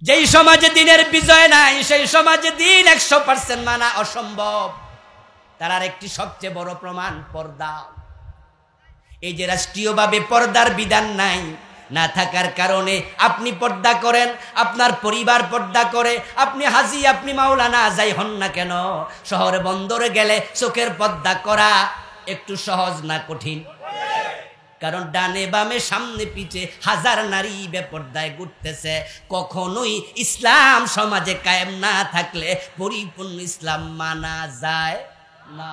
যেই সমাজে দিনের বিজয় নাই, সেই সমাজে দিন 100% মানা অসম্ভব। তার আরেকটি সবচেয়ে বড় প্রমাণ পর্দা। এই যে রাষ্ট্রীয়ভাবে পর্দার বিধান নাই, না থাকার কারণে আপনি পর্দা করেন, আপনার পরিবার পর্দা করে, আপনি হাজি, আপনি মাওলানা যাই হন না কেন, শহরে বন্দরে গেলে চোখের পর্দা করা একটু সহজ না কঠিন? কারণ ডানে বামে সামনে পিছে হাজার নারী বেপর্দায় ঘুরতেছে। কখনোই ইসলাম সমাজে কায়েম না থাকলে পরিপূর্ণ ইসলাম মানা যায় না।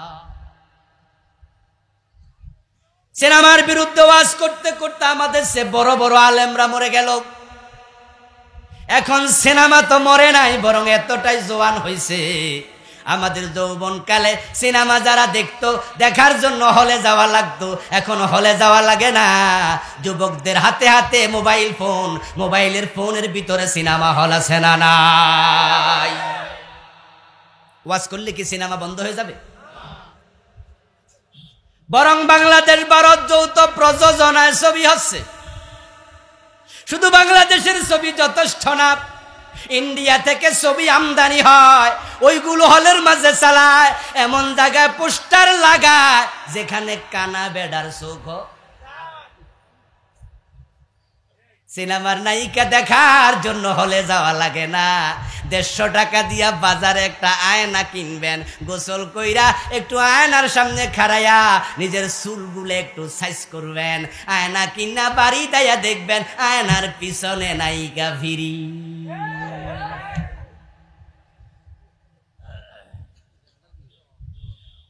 সিনেমার বিরুদ্ধে ওয়াজ করতে করতে আমাদের সে বড় বড় আলেমরা মরে গেল। এখন সিনেমা তো মরে নাই, বরং এতটাই জোয়ান হয়েছে। আমাদের যৌবনকালে সিনেমা যারা দেখতো, দেখার জন্য হলে যাওয়া লাগতো, এখন হলে যাওয়া লাগে না। যুবকদের হাতে হাতে মোবাইল ফোন, মোবাইলের ফোনের ভিতরে সিনেমা হল আছে না নাই? ওয়াজ করলে কি সিনেমা বন্ধ হয়ে যাবে? বরং বাংলাদেশ ভারত যৌথ প্রযোজনায় ছবি হচ্ছে। শুধু বাংলাদেশের ছবি যথেষ্ট না, ইন্ডিয়া থেকে ছবি আমদানি হয়, ওইগুলো হলের মাঝে চালায়, এমন জায়গায় পোস্টার লাগায় যেখানে কানা বেডার চোখ। সিনেমার নায়িকা দেখার জন্য হলে যাওয়া লাগে না, 150 টাকা দিয়া বাজারে একটা আয়না কিনবেন, গোসল কইরা একটু আয়নার সামনে খাড়াইয়া নিজের চুলগুলো একটু সাইজ করবেন, আয়না কিনা বাড়ি দাইয়া দেখবেন আয়নার পিছনে নায়িকা ভিড়ি।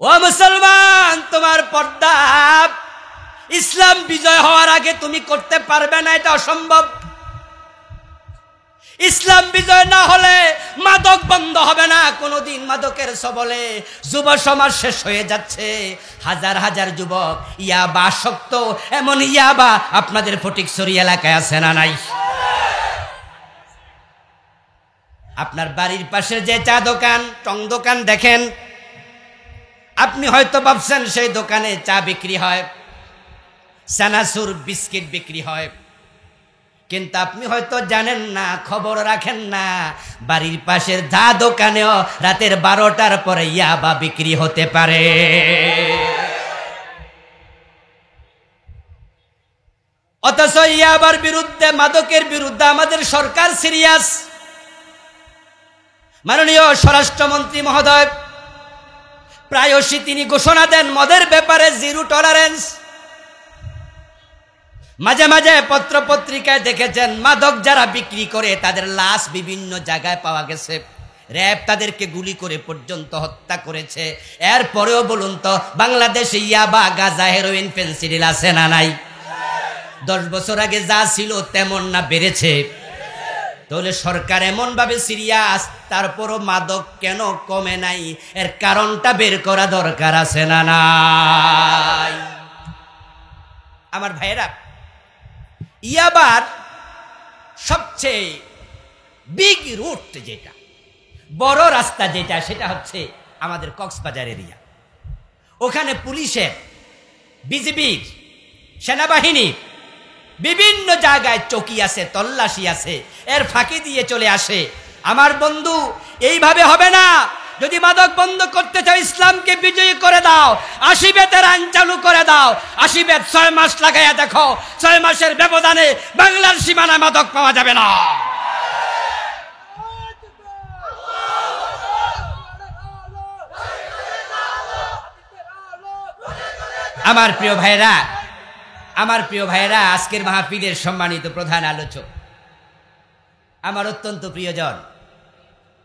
ও মুসলমান, তোমার পর্দা ইসলাম বিজয় হওয়ার আগে তুমি করতে পারবে না, এটা অসম্ভব। ইসলাম বিজয় না হলে মাদক বন্ধ হবে না কোনোদিন। মাদকের সবলে যুব সমাজ শেষ হয়ে যাচ্ছে। হাজার হাজার যুবক ইয়াবা আসক্ত। এমন ইয়াবা আপনাদের ফটিকছড়ি এলাকায় আছে না নাই? আপনার বাড়ির পাশে যে চা দোকান, টং দোকান দেখেন, আপনি হয়তো ভাবছেন সেই দোকানে চা বিক্রি হয়, চানাচুর বিস্কিট বিক্রি হয়, কিন্তু আপনি হয়তো জানেন না, খবর রাখেন না, বাড়ির পাশের চা দোকানেও রাতের 12টার পরে ইয়াবা বিক্রি হতে পারে। অথচ ইয়াবার বিরুদ্ধে, মাদকের বিরুদ্ধে আমাদের সরকার সিরিয়াস। মাননীয় স্বরাষ্ট্রমন্ত্রী মহোদয় প্রায়শই তিনি ঘোষণা দেন মদের ব্যাপারে জিরো টলারেন্স। মাঝে মাঝে পত্র পত্রিকায় দেখেছেন মাদক যারা বিক্রি করে তাদের লাশ বিভিন্ন জায়গায় পাওয়া গেছে, র‍্যাব তাদেরকে গুলি করে পর্যন্ত হত্যা করেছে। এরপরেও বলুন তো বাংলাদেশে ইয়াবা, গাঁজা, হেরোইন, ফেনসিডিল আছে না নাই? 10 বছর আগে যা ছিল তেমন না বেড়েছে? তাহলে সরকার এমন ভাবে সিরিয়াস, তারপরও মাদক কেন কমে নাই? এর কারণটা বের করা দরকার আছে না নাই? আমার ভাইয়েরা, ইয়াবার সবচেয়ে বিগ রুট যেটা, বড় রাস্তা যেটা, সেটা হচ্ছে আমাদের কক্সবাজার এরিয়া। ওখানে পুলিশের, বিজিবির, সেনাবাহিনীর বিভিন্ন জায়গায় চৌকি আছে, তল্লাশি আছে, এর ফাঁকি দিয়ে চলে আসে। আমার বন্ধু, এইভাবে হবে না। যদি মাদক বন্ধ করতে চাও, ইসলামকে বিজয়ী করে দাও, 80 বেতের আইন চালু করে দাও। 80 বেত 6 মাস লাগাইয়া দেখো, 6 মাসের ব্যবধানে বাংলার সীমানায় মাদক পাওয়া যাবে না। আমার প্রিয় ভাইরা, আজকের মাহফিলের সম্মানিত প্রধান আলোচক, আমার অত্যন্ত প্রিয়জন,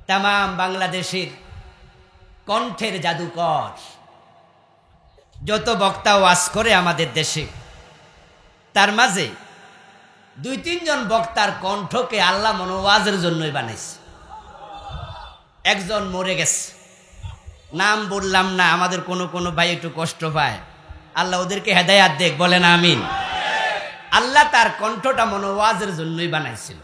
তামাম বাংলাদেশের কণ্ঠের জাদুকর, যত বক্তা ওয়াজ করে আমাদের দেশে, তার মাঝে 2-3 জন বক্তার কণ্ঠকে আল্লাহ মনোওয়াজের জন্যই বানাইছে। একজন মরে গেছে, নাম বললাম না, আমাদের কোনো ভাই একটু কষ্ট পায়, আল্লাহ ওদেরকে হেদায়াত দেখ, বলেন আমিন। আল্লাহ তার কণ্ঠটা মনোওয়াজের জন্যই বানাইছিল।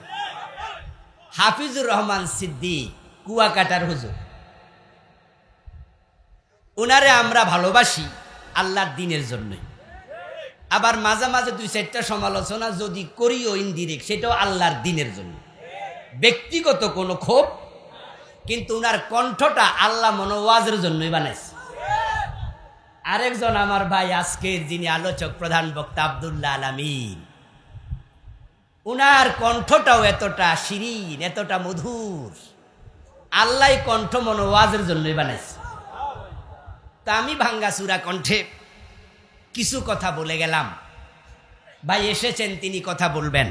হাফিজুর রহমান সিদ্দিক, কুয়াকাটার হুজুর, উনারে আমরা ভালোবাসি আল্লাহর দিনের জন্যই। আবার মাঝে মাঝে 2-4টা সমালোচনা যদি করিও ইনডিরেক্ট, সেটাও আল্লাহর দিনের জন্য, ব্যক্তিগত কোনো ক্ষোভ, কিন্তু উনার কণ্ঠটা আল্লাহ মনোওয়াজের জন্যই বানাইছে। আরেকজন আমার ভাই, আজকের যিনি আলোচক, প্রধান বক্তা আব্দুল্লাহ আল আমিন, উনার কণ্ঠটাও এতটা শিরিন, এতটা মধুর, আল্লাহ কণ্ঠ মনোওয়াজের জন্যই বানাইছে। তা আমি ভাঙ্গাচুরা কণ্ঠে কিছু কথা বলে গেলাম। ভাই এসেছেন, তিনি কথা বলবেন।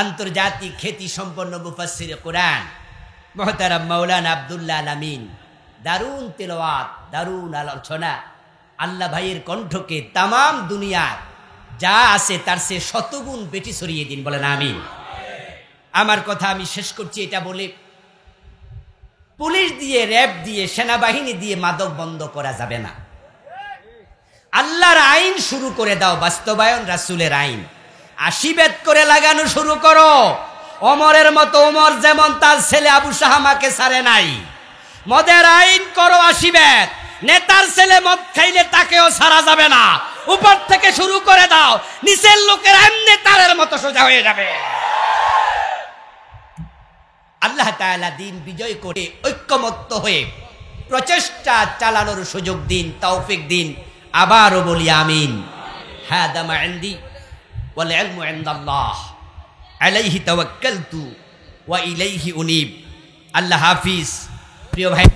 আন্তর্জাতিক খ্যাতি সম্পন্ন মুফাসসির কোরআন মুহতারাম মাওলানা আব্দুল্লাহ আল আমিন, দারুণ তেলাওয়াত, দারুণ আলোচনা। আল্লাহ ভাইয়ের কণ্ঠকে তামাম দুনিয়ার যা আছে তার সে 100 গুণ বেশি ছড়িয়ে দিন, বলেন আমিন। আমার কথা আমি শেষ করছি এটা বলে, পুলিশ দিয়ে, র‍্যাব দিয়ে, সেনাবাহিনী দিয়ে মাদক বন্ধ করা যাবে না। আল্লাহর আইন শুরু করে দাও, বাস্তবায়ন রাসূলের আইন। 80 বেত করে লাগানো শুরু করো। ওমরের মতো, ওমর যেমন তার ছেলে আবু শাহামাকে ছাড়ে নাই, মদের আইন করো 80 বেত। নেতার ছেলে মদ খাইলে তাকেও ছাড়া যাবে না, উপর থেকে শুরু করে দাও, নিচের লোকের এমনি তারের মতো সোজা হয়ে যাবে। আল্লাহ তাআলা দিন বিজয় করে ঐক্যমত্য হয়ে প্রচেষ্টা চালানোর সুযোগ দিন, তৌফিক দিন। আবারও বলি আমিন। হাদা মা ইনদি ওয়াল ইলমু ইনদাল্লাহ, আলাইহি তাওয়াক্কালতু ওয়া ইলাইহি উনীব। আল্লাহ হাফিজ। প্রিয় ভাই।